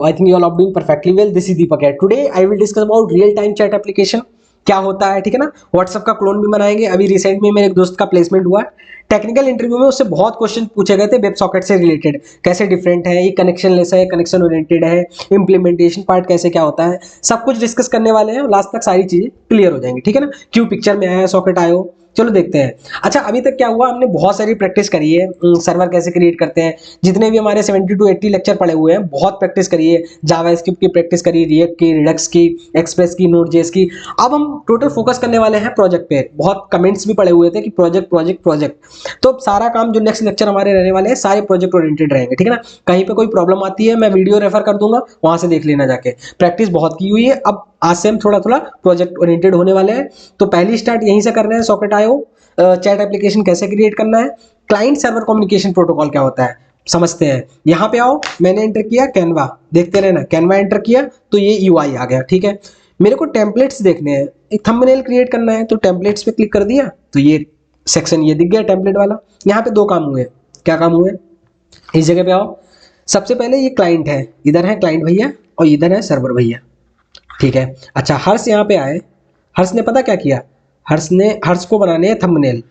I think you all are doing perfectly well. This is Deepak here. Today I will discuss about real time chat application. क्या होता है, ठीक है ना। WhatsApp का clone भी बनाएंगे। अभी रिसेंट में मेरे एक दोस्त का प्लेसमेंट हुआ। टेक्निकल इंटरव्यू में उससे बहुत क्वेश्चन पूछे गए थे वेब सॉकेट से रिलेटेड, कैसे डिफरेंट है, ये कनेक्शन लेस है, कनेक्शन ओरिएंटेड है, इंप्लीमेंटेशन पार्ट कैसे क्या होता है, सब कुछ डिस्कस करने वाले हैं। लास्ट तक सारी चीजें क्लियर हो जाएंगी, ठीक है ना। क्यों पिक्चर में आया सॉकेट आयो, चलो देखते हैं। अच्छा, अभी तक क्या हुआ, हमने बहुत सारी प्रैक्टिस करी है। सर्वर कैसे क्रिएट करते हैं, जितने भी हमारे 70 to 80 लेक्चर पड़े हुए हैं, बहुत प्रैक्टिस करी है। जावास्क्रिप्ट की प्रैक्टिस करी, रिएक्ट की, रिडक्स की, एक्सप्रेस की, नोड.जेएस की। अब हम टोटल फोकस करने वाले हैं प्रोजेक्ट पे। बहुत कमेंट्स भी पड़े हुए थे कि प्रोजेक्ट प्रोजेक्ट प्रोजेक्ट। तो सारा काम जो नेक्स्ट लेक्चर हमारे रहने वाले हैं सारे प्रोजेक्ट ओरिएंटेड रहेंगे, ठीक है ना। कहीं पे कोई प्रॉब्लम आती है मैं वीडियो रेफर कर दूंगा, वहां से देख लेना जाके। प्रैक्टिस बहुत की हुई है, अब आज से हम थोड़ा थोड़ा प्रोजेक्ट ओरिएंटेड होने वाले हैं। तो पहली स्टार्ट यहीं से कर रहे हैं। सॉकेट आयो चैट एप्लीकेशन कैसे क्रिएट करना है, क्लाइंट सर्वर कम्युनिकेशन प्रोटोकॉल क्या होता है, समझते हैं। यहां पे आओ, मैंने एंटर किया कैनवा, देखते रहना। कैनवा एंटर किया तो ये यूआई आ गया, ठीक है। मेरे को टेम्पलेट्स देखने हैं, एक थंबनेल क्रिएट करना है, तो टेम्पलेट्स पे क्लिक कर दिया तो ये सेक्शन ये दिख गया टेम्पलेट वाला। यहाँ पे दो काम हुए। क्या काम हुए, इस जगह पे आओ। सबसे पहले ये क्लाइंट है, इधर है क्लाइंट भैया और इधर है सर्वर भैया, ठीक है। अच्छा, हर्ष यहाँ पे आए। हर्ष ने पता क्या किया, हर्ष को बनाने हैं थंबनेल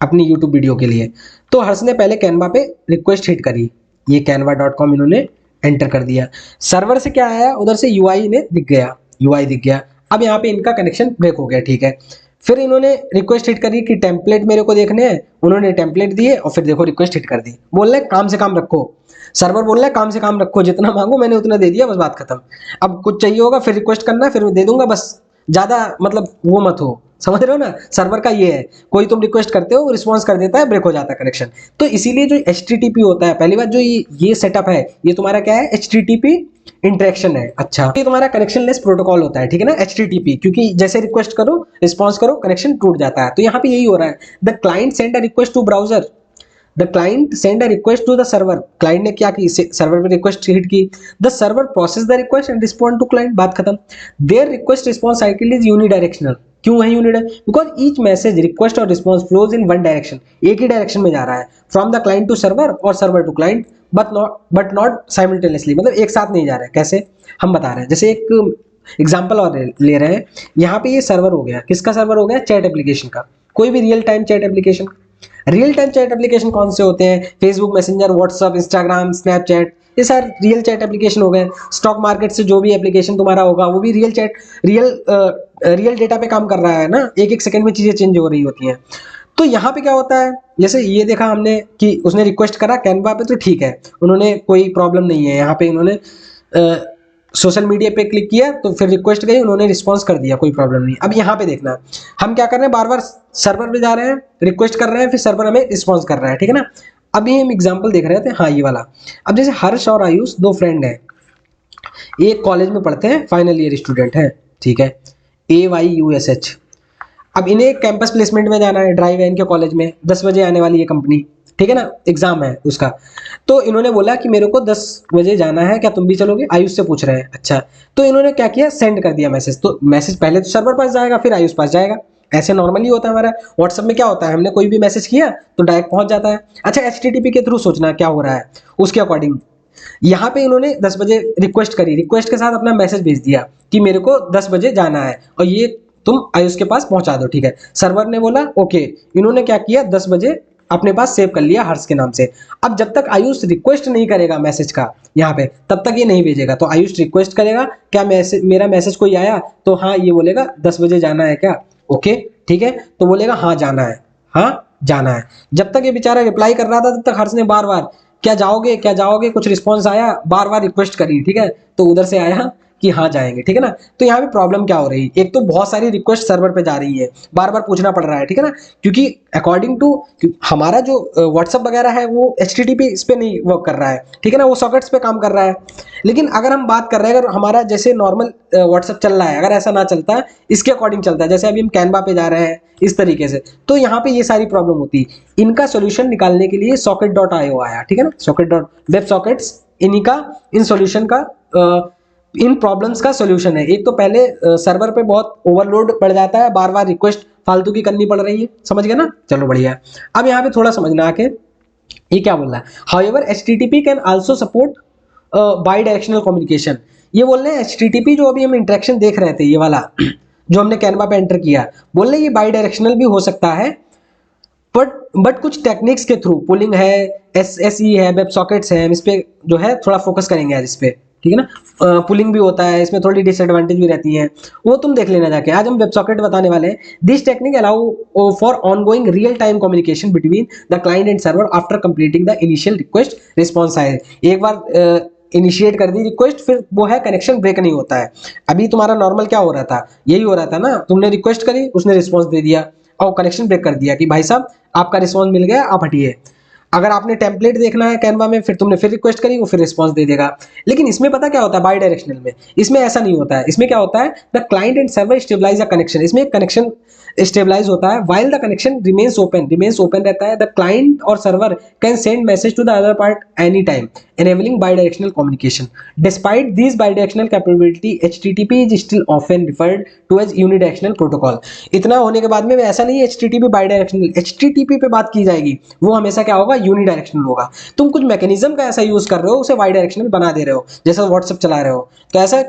अपनी यूट्यूब वीडियो के लिए। तो हर्ष ने पहले कैनवा पे रिक्वेस्ट हिट करी, ये canva.com इन्होंने एंटर कर दिया। सर्वर से क्या आया, उधर से यूआई ने दिख गया, यूआई दिख गया। अब यहाँ पे इनका कनेक्शन ब्रेक हो गया, ठीक है। फिर इन्होंने रिक्वेस्ट हिट करी कि टेम्पलेट मेरे को देखने हैं, उन्होंने टेम्पलेट दिए और फिर देखो रिक्वेस्ट हिट कर दी। बोल रहे काम से काम रखो, सर्वर बोल रहा है काम से काम रखो, जितना मांगो मैंने उतना दे दिया, बस बात खत्म। अब कुछ चाहिए होगा फिर रिक्वेस्ट करना, फिर दे दूंगा, बस ज्यादा मतलब वो मत हो, समझ रहे हो ना। सर्वर का ये है, कोई तुम रिक्वेस्ट करते हो रिस्पॉन्स कर देता है, ब्रेक हो जाता है कनेक्शन। तो इसीलिए जो HTTP होता है, पहली बात जो ये सेटअप है, ये तुम्हारा क्या है, HTTP इंटरेक्शन है। अच्छा, ये तुम्हारा कनेक्शन लेस प्रोटोकॉल होता है, ठीक है ना, HTTP। क्योंकि जैसे रिक्वेस्ट करो रिस्पॉन्स करो कनेक्शन टूट जाता है। तो यहाँ पे यही हो रहा है, the client send a request to browser, the client send a request to the server. Client ने क्या की, सर्वर पे रिक्वेस्ट हिट की, the server process the request and respond to client, बात खत्म। There request response cycle is unidirectional. क्यों है unidirectional, because each message request और response flows in one direction, एक ही डायरेक्शन में जा रहा है, from the client to server और server to client, but not simultaneously, मतलब एक साथ नहीं जा रहा है। कैसे, हम बता रहे हैं। जैसे एक एग्जाम्पल और ले रहे हैं। यहाँ पे ये सर्वर हो गया, किसका सर्वर हो गया, चैट एप्लीकेशन का, कोई भी real time chat application. Real time chat application कौन से होते हैं, Facebook Messenger, WhatsApp, Instagram, Snapchat, ये सारे रियल चैट एप्लीकेशन हो गए। स्टॉक मार्केट से जो भी एप्लीकेशन तुम्हारा होगा वो भी रियल चैट, रियल डेटा पे काम कर रहा है ना, एक एक सेकंड में चीजें चेंज हो रही होती हैं। तो यहाँ पे क्या होता है, जैसे ये देखा हमने कि उसने रिक्वेस्ट करा कैनवा पे, तो ठीक है, उन्होंने कोई प्रॉब्लम नहीं है। यहाँ पे इन्होंने सोशल मीडिया पे क्लिक किया तो फिर रिक्वेस्ट गई, उन्होंने रिस्पॉन्स कर दिया, कोई प्रॉब्लम नहीं। अब यहाँ पे देखना, हम क्या कर रहे हैं, बार बार सर्वर पे जा रहे हैं, रिक्वेस्ट कर रहे हैं, फिर सर्वर हमें रिस्पॉन्स कर रहा है, ठीक है ना। अभी हम एग्जाम्पल देख रहे थे, हाँ ये वाला। अब जैसे हर्ष और आयुष दो फ्रेंड हैं, एक कॉलेज में पढ़ते हैं, फाइनल ईयर स्टूडेंट है, ठीक है, AYUSH। अब इन्हें कैंपस प्लेसमेंट में जाना है, ड्राइव है इनके कॉलेज में, 10 बजे आने वाली है कंपनी, ठीक है ना, एग्जाम है उसका। तो इन्होंने बोला कि मेरे को 10 बजे जाना है, क्या तुम भी चलोगे, आयुष से पूछ रहे हैं। अच्छा, तो इन्होंने क्या किया, सेंड कर दिया मैसेज। तो मैसेज पहले तो सर्वर पास जाएगा, फिर आयुष पास जाएगा, ऐसे नॉर्मली होता है हमारा। व्हाट्सएप में क्या होता है, हमने कोई भी मैसेज किया तो डायरेक्ट पहुंच जाता है। अच्छा, HTTP के थ्रू सोचना क्या हो रहा है, उसके अकॉर्डिंग यहाँ पे इन्होंने 10 बजे रिक्वेस्ट करी, रिक्वेस्ट के साथ अपना मैसेज भेज दिया कि मेरे को 10 बजे जाना है और ये तुम आयुष के पास पहुंचा दो, ठीक है। सर्वर ने बोला ओके, इन्होंने क्या किया, 10 बजे अपने पास सेव कर लिया हर्ष के नाम से। अब जब तक आयुष रिक्वेस्ट नहीं करेगा मैसेज का यहाँ पे, तब तक ये नहीं भेजेगा। तो आयुष रिक्वेस्ट करेगा, क्या मैसेज, मेरा मैसेज कोई आया, तो हाँ ये बोलेगा 10 बजे जाना है क्या, ओके ठीक है, तो बोलेगा हाँ जाना है, हाँ जाना है। जब तक ये बेचारा रिप्लाई कर रहा था तब तक हर्ष ने बार बार क्या जाओगे क्या जाओगे, कुछ रिस्पॉन्स आया, बार बार रिक्वेस्ट करी, ठीक है, तो उधर से आया कि हाँ जाएंगे, ठीक है ना। तो यहाँ पे प्रॉब्लम क्या हो रही है, एक तो बहुत सारी रिक्वेस्ट सर्वर पे जा रही है, बार बार पूछना पड़ रहा है, ठीक है ना। क्योंकि अकॉर्डिंग टू हमारा जो व्हाट्सअप वगैरह है वो HTTP इस पे नहीं वर्क कर रहा है, ठीक है ना, वो सॉकेट्स पे काम कर रहा है। लेकिन अगर हम बात कर रहे हैं, अगर हमारा जैसे नॉर्मल व्हाट्सअप चल रहा है, अगर ऐसा ना चलता है, इसके अकॉर्डिंग चलता है, जैसे अभी हम कैनवा पे जा रहे हैं इस तरीके से, तो यहाँ पे ये सारी प्रॉब्लम होती है। इनका सोल्यूशन निकालने के लिए socket.io आया, ठीक है ना, वेब सॉकेट्स, इन्हीं का, इन सॉल्यूशन का, इन प्रॉब्लम्स का सॉल्यूशन है। एक तो पहले सर्वर पे बहुत ओवरलोड पड़ जाता है, बार बार रिक्वेस्ट फालतू की करनी पड़ रही है, समझ गए ना, चलो बढ़िया। अब यहाँ पे थोड़ा समझना आके ये क्या बोल रहा है, however HTTP can also support by directional communication. ये बोल रहे हैं HTTP जो अभी हम इंटरेक्शन देख रहे थे, ये वाला जो हमने कैनवा पे एंटर किया, बोल रहे हैं ये बाई डायरेक्शनल भी हो सकता है, बट कुछ टेक्निक्स के थ्रू, पुलिंग है, SSE है, वेब सॉकेट्स है, हम इस पे जो है थोड़ा फोकस करेंगे आज इस पे, ठीक है ना। पुलिंग भी होता है, इसमें थोड़ी डिसएडवांटेज भी रहती है, वो तुम देख लेना जाके। आज हम वेब सॉकेट बताने वाले हैं। This technique allow for ongoing real time communication between the client and server after completing the initial request response size. एक बार इनिशिएट कर दी रिक्वेस्ट, फिर वो है कनेक्शन ब्रेक नहीं होता है। अभी तुम्हारा नॉर्मल क्या हो रहा था, यही हो रहा था ना, तुमने रिक्वेस्ट करी, उसने रिस्पॉन्स दे दिया और कनेक्शन ब्रेक कर दिया कि भाई साहब आपका रिस्पॉन्स मिल गया, आप हटिए। अगर आपने टेम्पलेट देखना है कैनवा में, फिर तुमने फिर रिक्वेस्ट करी, वो फिर रिस्पॉन्स दे देगा। लेकिन इसमें पता क्या होता है, बाई डायरेक्शनल में इसमें ऐसा नहीं होता है। इसमें क्या होता है, the client and server stabilize a connection. इसमें कनेक्शन स्टेबलाइज होता है while the connection remains open रहता है। द क्लाइंट और server can send message to the other part any time, enabling bidirectional communication. Despite these bidirectional capability, HTTP is still often referred to as unidirectional protocol. इतना होने के बाद में ऐसा नहीं है HTTP bidirectional, HTTP पे बात की जाएगी, वो हमेशा क्या होगा, यूनिडायरेक्शनल होगा। तुम कुछ मैकेनिज्म का ऐसा यूज कर रहे हो, उसे बाइडायरेक्शनल बना दे रहे हो, जैसा व्हाट्सएप चला रहे हो, तो ऐसा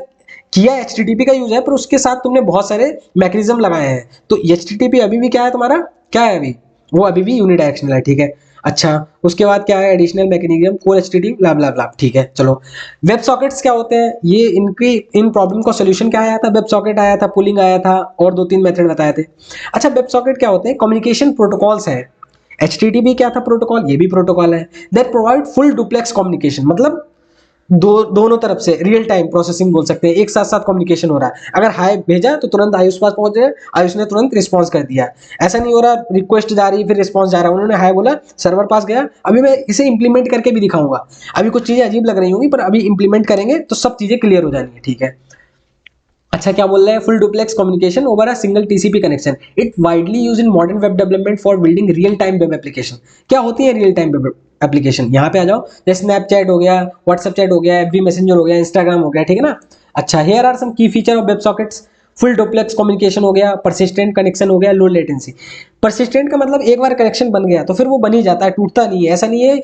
किया HTTP का यूज है, पर उसके साथ तुमने बहुत सारे मैकेनिज्म लगाए हैं। तो HTTP अभी भी क्या है तुम्हारा, क्या है अभी, वो अभी भी यूनिडायरेक्शनल है, ठीक है। अच्छा, उसके बाद क्या है, एडिशनल मैकेनिज्म, कोर HTTP, ब्ला ब्ला ब्ला, ठीक है। चलो, वेब सॉकेट्स क्या होते हैं, ये इन प्रॉब्लम का सोल्यूशन क्या आया था, वेब सॉकेट आया था, पुलिंग आया था, और 2-3 मेथड बताए थे। अच्छा, वेब सॉकेट क्या होते हैं, कम्युनिकेशन प्रोटोकॉल्स है। HTTP क्या था, प्रोटोकॉल, ये भी प्रोटोकॉल है। That provide full duplex communication, मतलब दोनों तरफ से रियल टाइम प्रोसेसिंग बोल सकते हैं, एक साथ साथ कम्युनिकेशन हो रहा है। अगर हाय भेजा तो तुरंत आयुष पास पहुंच जाए, आयुष ने तुरंत रिस्पॉन्स कर दिया। ऐसा नहीं हो रहा रिक्वेस्ट जा रही फिर रिस्पॉन्स जा रहा है, उन्होंने हाय बोला, सर्वर पास गया। अभी मैं इसे इंप्लीमेंट करके भी दिखाऊंगा। अभी कुछ चीजें अजीब लग रही होंगी, पर अभी इंप्लीमेंट करेंगे तो सब चीजें क्लियर हो जानी है, ठीक है। अच्छा, क्या बोल रहे हैं, full duplex communication over a single TCP connection. It widely use in modern web development for building real time web application. क्या होती है रियल टाइम वेब एप्लीकेशन, यहाँ पे आ जाओ। जैसे स्नैपचैट हो गया, व्हाट्सएप चैट हो गया, FB मैसेंजर हो गया, इंस्टाग्राम हो गया, ठीक है ना। अच्छा, हियर आर सम की feature of web sockets. Full duplex communication हो गया, परसिस्टेंट कनेक्शन हो गया, लो लेटेंसी। परसिस्टेंट का मतलब एक बार कनेक्शन बन गया तो फिर वो बन ही जाता है, टूटता नहीं है। ऐसा नहीं है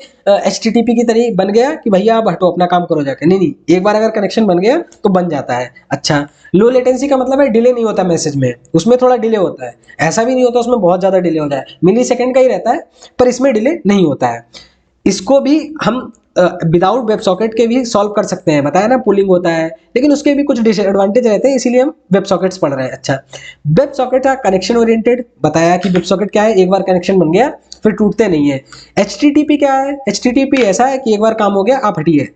HTTP की तरह बन गया कि भैया आप हटो अपना काम करो जाके, नहीं, एक बार अगर कनेक्शन बन गया तो बन जाता है। अच्छा, लो लेटेंसी का मतलब है डिले नहीं होता मैसेज में, उसमें थोड़ा डिले होता है। ऐसा भी नहीं होता उसमें बहुत ज्यादा डिले हो जाए, मिली सेकेंड का ही रहता है, पर इसमें डिले नहीं होता है। इसको भी हम विदाउट वेब सॉकेट के भी सॉल्व कर सकते हैं, बताया ना, पुलिंग होता है, लेकिन उसके भी कुछ डिसएडवांटेज रहते हैं, इसीलिए हम वेब सॉकेट्स पढ़ रहे हैं। अच्छा, वेब सॉकेट का कनेक्शन ओरिएंटेड, बताया कि वेब सॉकेट क्या है, एक बार कनेक्शन बन गया फिर टूटते नहीं है। HTTP क्या है, HTTP ऐसा है कि एक बार काम हो गया आप हटिए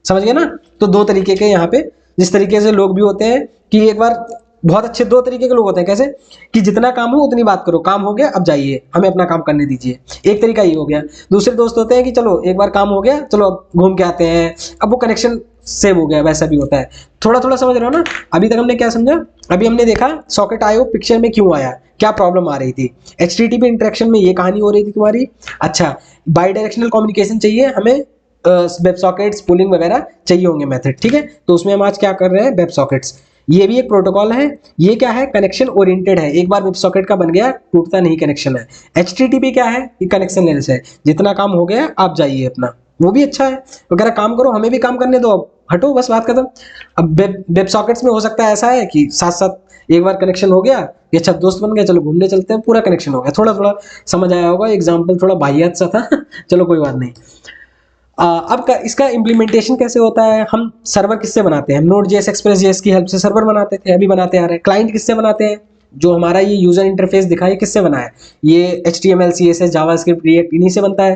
समझ गए ना। तो दो तरीके के यहाँ पे, जिस तरीके से लोग भी होते हैं कि एक बार, बहुत अच्छे दो तरीके के लोग होते हैं, कैसे कि जितना काम हो उतनी बात करो, काम हो गया अब जाइए, हमें अपना काम करने दीजिए, एक तरीका ये हो गया। दूसरे दोस्त होते हैं कि चलो एक बार काम हो गया, चलो अब घूम के आते हैं, अब वो कनेक्शन सेव हो गया, वैसा भी होता है। थोड़ा थोड़ा समझ रहे हो ना। अभी तक हमने क्या समझा, अभी हमने देखा सॉकेट आयो पिक्चर में क्यों आया, क्या प्रॉब्लम आ रही थी, HTTP इंटरेक्शन में ये कहानी हो रही थी तुम्हारी। अच्छा, बाई डायरेक्शनल कम्युनिकेशन चाहिए हमें, वेब सॉकेट्स, पुलिंग वगैरह चाहिए होंगे मेथड, ठीक है। तो उसमें हम आज क्या कर रहे हैं, वेब सॉकेट्स, ये भी एक प्रोटोकॉल है। ये क्या है, कनेक्शन ओरिएंटेड है, एक बार वेब सॉकेट का बन गया टूटता नहीं कनेक्शन है। HTTP क्या है, ये कनेक्शन लेस है, जितना काम हो गया आप जाइए अपना, वो भी अच्छा है, वगैरह काम करो, हमें भी काम करने दो, अब हटो, बस बात खत्म। अब वेब सॉकेट्स में हो सकता है ऐसा है कि साथ साथ एक बार कनेक्शन हो गया, ये अच्छा दोस्त बन गया, चलो घूमने चलते हैं, पूरा कनेक्शन हो गया। थोड़ा थोड़ा समझ आया होगा, एग्जाम्पल थोड़ा बाहियात सा था चलो कोई बात नहीं। अब इसका इम्प्लीमेंटेशन कैसे होता है, हम सर्वर किससे बनाते हैं, हम Node.js Express.js की हेल्प से सर्वर बनाते थे, अभी बनाते आ रहे हैं। क्लाइंट किससे बनाते हैं, जो हमारा ये यूजर इंटरफेस दिखाई किससे बना है, ये HTML CSS जावास्क्रिप्ट रिएक्ट इन्हीं से बनता है।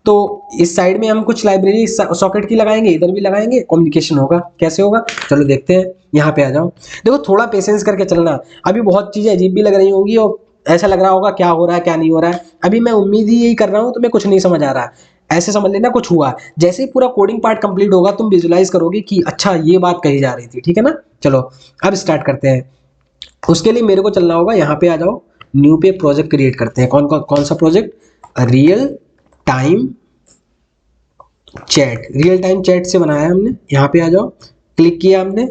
तो इस साइड में हम कुछ लाइब्रेरी सॉकेट की लगाएंगे, इधर भी लगाएंगे, कम्युनिकेशन होगा। कैसे होगा, चलो देखते हैं, यहाँ पे आ जाओ। देखो थोड़ा पेशेंस करके चलना, अभी बहुत चीजें अजीब भी लग रही होंगी और ऐसा लग रहा होगा क्या हो रहा है क्या नहीं हो रहा है। अभी मैं उम्मीद ही यही कर रहा हूँ, तुम्हें कुछ नहीं समझ आ रहा, ऐसे समझ लेना कुछ हुआ। जैसे ही पूरा कोडिंग पार्ट कंप्लीट होगा तुम विजुलाइज करोगे कि अच्छा ये बात कही जा रही थी, ठीक है ना। चलो अब स्टार्ट करते हैं। उसके लिए मेरे को चलना होगा, यहाँ पे आ जाओ, न्यू पे प्रोजेक्ट क्रिएट करते हैं। कौन सा project, real time chat, real time chat से बनाया हमने। यहाँ पे आ जाओ, क्लिक किया हमने,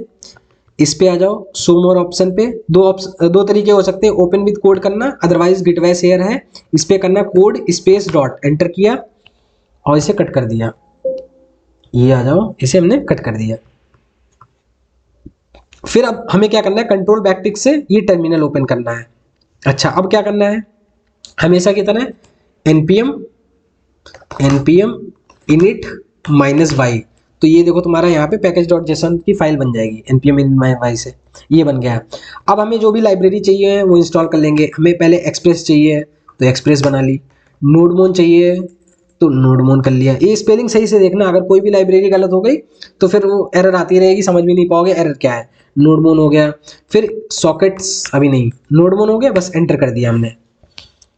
इस पे आ जाओ, शो मोर ऑप्शन पे। दो तरीके हो सकते हैं, ओपन विद कोड करना, अदरवाइज गिटवेस हेयर है, इस पे करना कोड स्पेस डॉट, एंटर किया और इसे कट कर दिया। ये आ जाओ, इसे हमने कट कर दिया। फिर अब हमें क्या करना है, कंट्रोल बैकटिक से ये टर्मिनल ओपन करना है। अच्छा, अब क्या करना है, हमेशा की तरह npm init -y, तो ये देखो तुम्हारा यहाँ पे पैकेज डॉट जेसन की फाइल बन जाएगी npm init -y से, ये बन गया। अब हमें जो भी लाइब्रेरी चाहिए वो इंस्टॉल कर लेंगे। हमें पहले एक्सप्रेस चाहिए तो एक्सप्रेस बना ली, नोडमोन चाहिए तो नोडमोन कर लिया। ये स्पेलिंग सही से देखना, अगर कोई भी लाइब्रेरी गलत हो गई तो फिर वो एरर आती रहेगी, समझ भी नहीं पाओगे एरर क्या है। नोडमोन हो गया, फिर सॉकेट्स अभी नहीं, नोडमोन हो गया, बस एंटर कर दिया हमने।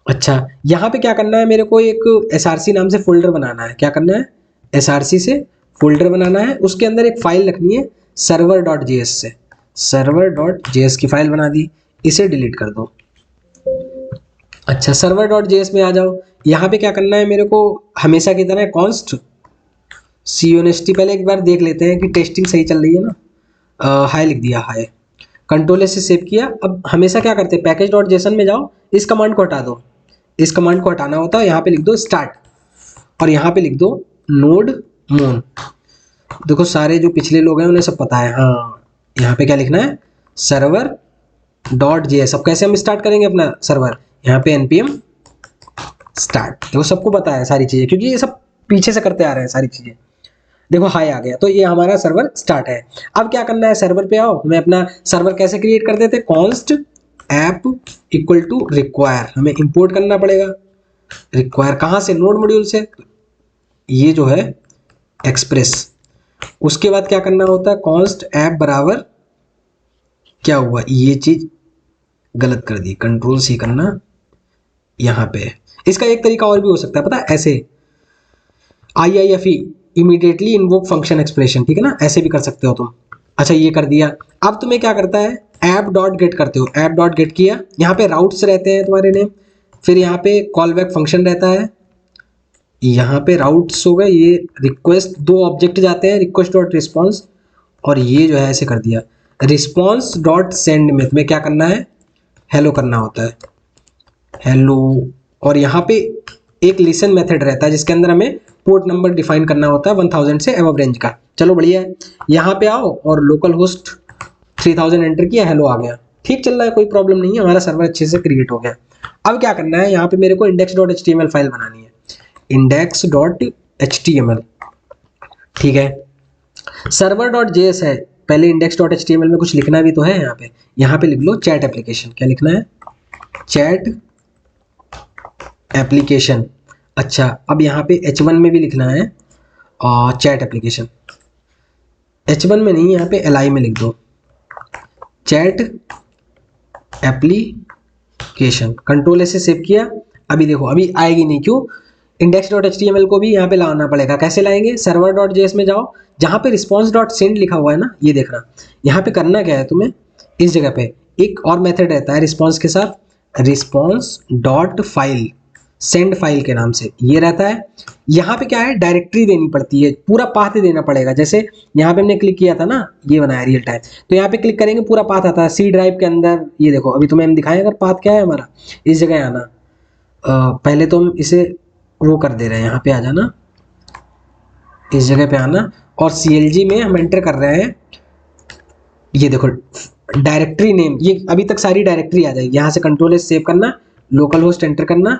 अच्छा, यहाँ पे क्या करना है, मेरे को एक src नाम से फोल्डर बनाना है। क्या करना है, src से फोल्डर बनाना है, उसके अंदर एक फाइल रखनी है server.js से, server.js की फाइल बना दी, इसे डिलीट कर दो। अच्छा, server.js में आ जाओ, यहाँ पे क्या करना है मेरे को, हमेशा की तरह कॉन्स्ट const, पहले एक बार देख लेते हैं कि टेस्टिंग सही चल रही है ना। हाई लिख दिया, हाई, कंट्रोल से सेव किया। अब हमेशा क्या करते हैं, पैकेज डॉट जेसन में जाओ, इस कमांड को हटा दो, इस कमांड को हटाना होता है, यहाँ पे लिख दो स्टार्ट और यहाँ पे लिख दो नोड मोन। देखो सारे जो पिछले लोग हैं उन्हें सब पता है। हाँ, यहाँ पे क्या लिखना है, सर्वर डॉट जेएस। अब कैसे हम स्टार्ट करेंगे अपना सर्वर, यहाँ पे npm स्टार्ट, देखो सबको पता है सारी चीजें, क्योंकि ये सब पीछे से करते आ रहे हैं सारी चीजें। देखो हाई आ गया, तो ये हमारा सर्वर स्टार्ट है। अब क्या करना है, सर्वर पे आओ, हमें अपना सर्वर कैसे क्रिएट कर देते हैं, const app equal to require, हमें इंपोर्ट करना पड़ेगा। रिक्वायर कहाँ से, नोड मॉड्यूल से, ये जो है एक्सप्रेस। उसके बाद क्या करना होता है, कॉन्स्ट ऐप बराबर, क्या हुआ, ये चीज गलत कर दी, कंट्रोल सी करना यहाँ पे। इसका एक तरीका और भी हो सकता है, पता है, ऐसे IIFE immediately invoke function expression, ठीक है ना, ऐसे भी कर सकते हो तुम। अच्छा, ये कर दिया। अब तुम्हें क्या करता है, ऐप डॉट गेट करते हो, ऐप डॉट गेट किया, यहाँ पे राउट्स रहते हैं तुम्हारे नेम, फिर यहाँ पे कॉल बैक फंक्शन रहता है, यहाँ पे राउट्स हो गए, ये रिक्वेस्ट, दो ऑब्जेक्ट जाते हैं, रिक्वेस्ट डॉट रिस्पॉन्स, और ये जो है ऐसे कर दिया। रिस्पॉन्स डॉट सेंड में तुम्हें क्या करना है, हेलो करना होता है, हेलो। और यहाँ पे एक लिसन मेथड रहता है जिसके अंदर हमें पोर्ट नंबर डिफाइन करना होता है 1000 से एबव रेंज का। चलो बढ़िया है, यहाँ पे आओ और लोकल होस्ट 3000 एंटर किया, हेलो आ गया, ठीक चल रहा है, कोई प्रॉब्लम नहीं है, हमारा सर्वर अच्छे से क्रिएट हो गया। अब क्या करना है, यहाँ पे मेरे को index.html फाइल बनानी है, index.html, ठीक है। server.js है, पहले index.html में कुछ लिखना भी तो है। यहाँ पे लिख लो चैट एप्लीकेशन, क्या लिखना है, चैट एप्लीकेशन। अच्छा, अब यहाँ पे h1 में भी लिखना है और चैट एप्लीकेशन, h1 में नहीं, यहाँ पे li में लिख दो चैट एप्लीकेशन, कंट्रोल से सेव किया। अभी देखो अभी आएगी नहीं, क्यों, index.html को भी यहाँ पे लाना पड़ेगा। कैसे लाएंगे, server.js में जाओ, जहाँ पे response.send लिखा हुआ है ना, ये देखना, यहाँ पे करना क्या है तुम्हें, इस जगह पे एक और मेथड रहता है रिस्पॉन्स के साथ, response dot file, send file के नाम से ये रहता है। यहाँ पे क्या है, डायरेक्टरी देनी पड़ती है, पूरा पाथ देना पड़ेगा। जैसे यहाँ पे हमने क्लिक किया था ना, ये बनाया रियल टाइम, तो यहाँ पे क्लिक करेंगे, पूरा पाथ आता है सी ड्राइव के अंदर। ये देखो अभी तुम्हें हम दिखाएं अगर पाथ क्या है हमारा, इस जगह आना, पहले तो हम इसे वो कर दे रहे हैं, यहाँ पे आ जाना, इस जगह पे आना, और CLG में हम एंटर कर रहे हैं, ये देखो डायरेक्टरी नेम, ये अभी तक सारी डायरेक्टरी आ जाएगी। यहाँ से कंट्रोल से सेव करना, लोकल होस्ट एंटर करना,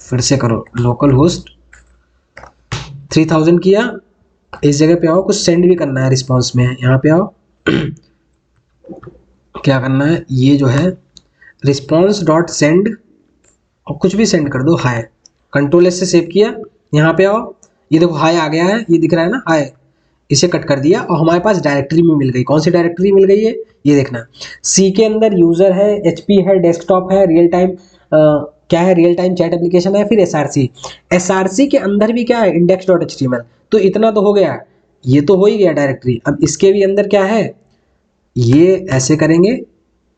फिर से करो लोकल होस्ट 3000 किया, इस जगह पे आओ, कुछ सेंड भी करना है रिस्पॉन्स में, यहाँ पे आओ क्या करना है, ये जो है रिस्पॉन्स डॉट सेंड, और कुछ भी सेंड कर दो, हाय, कंट्रोल से सेव किया, यहाँ पे आओ, ये देखो हाय आ गया है, ये दिख रहा है ना हाय, इसे कट कर दिया और हमारे पास डायरेक्टरी में मिल गई। कौन सी डायरेक्टरी मिल गई है, ये देखना, सी के अंदर यूजर है, HP है, डेस्कटॉप है, रियल टाइम क्या है, रियल टाइम चैट एप्लीकेशन है, फिर SRC के अंदर भी क्या है, index.html। तो इतना तो हो गया, ये तो हो ही गया डायरेक्टरी। अब इसके भी अंदर क्या है, ये ऐसे करेंगे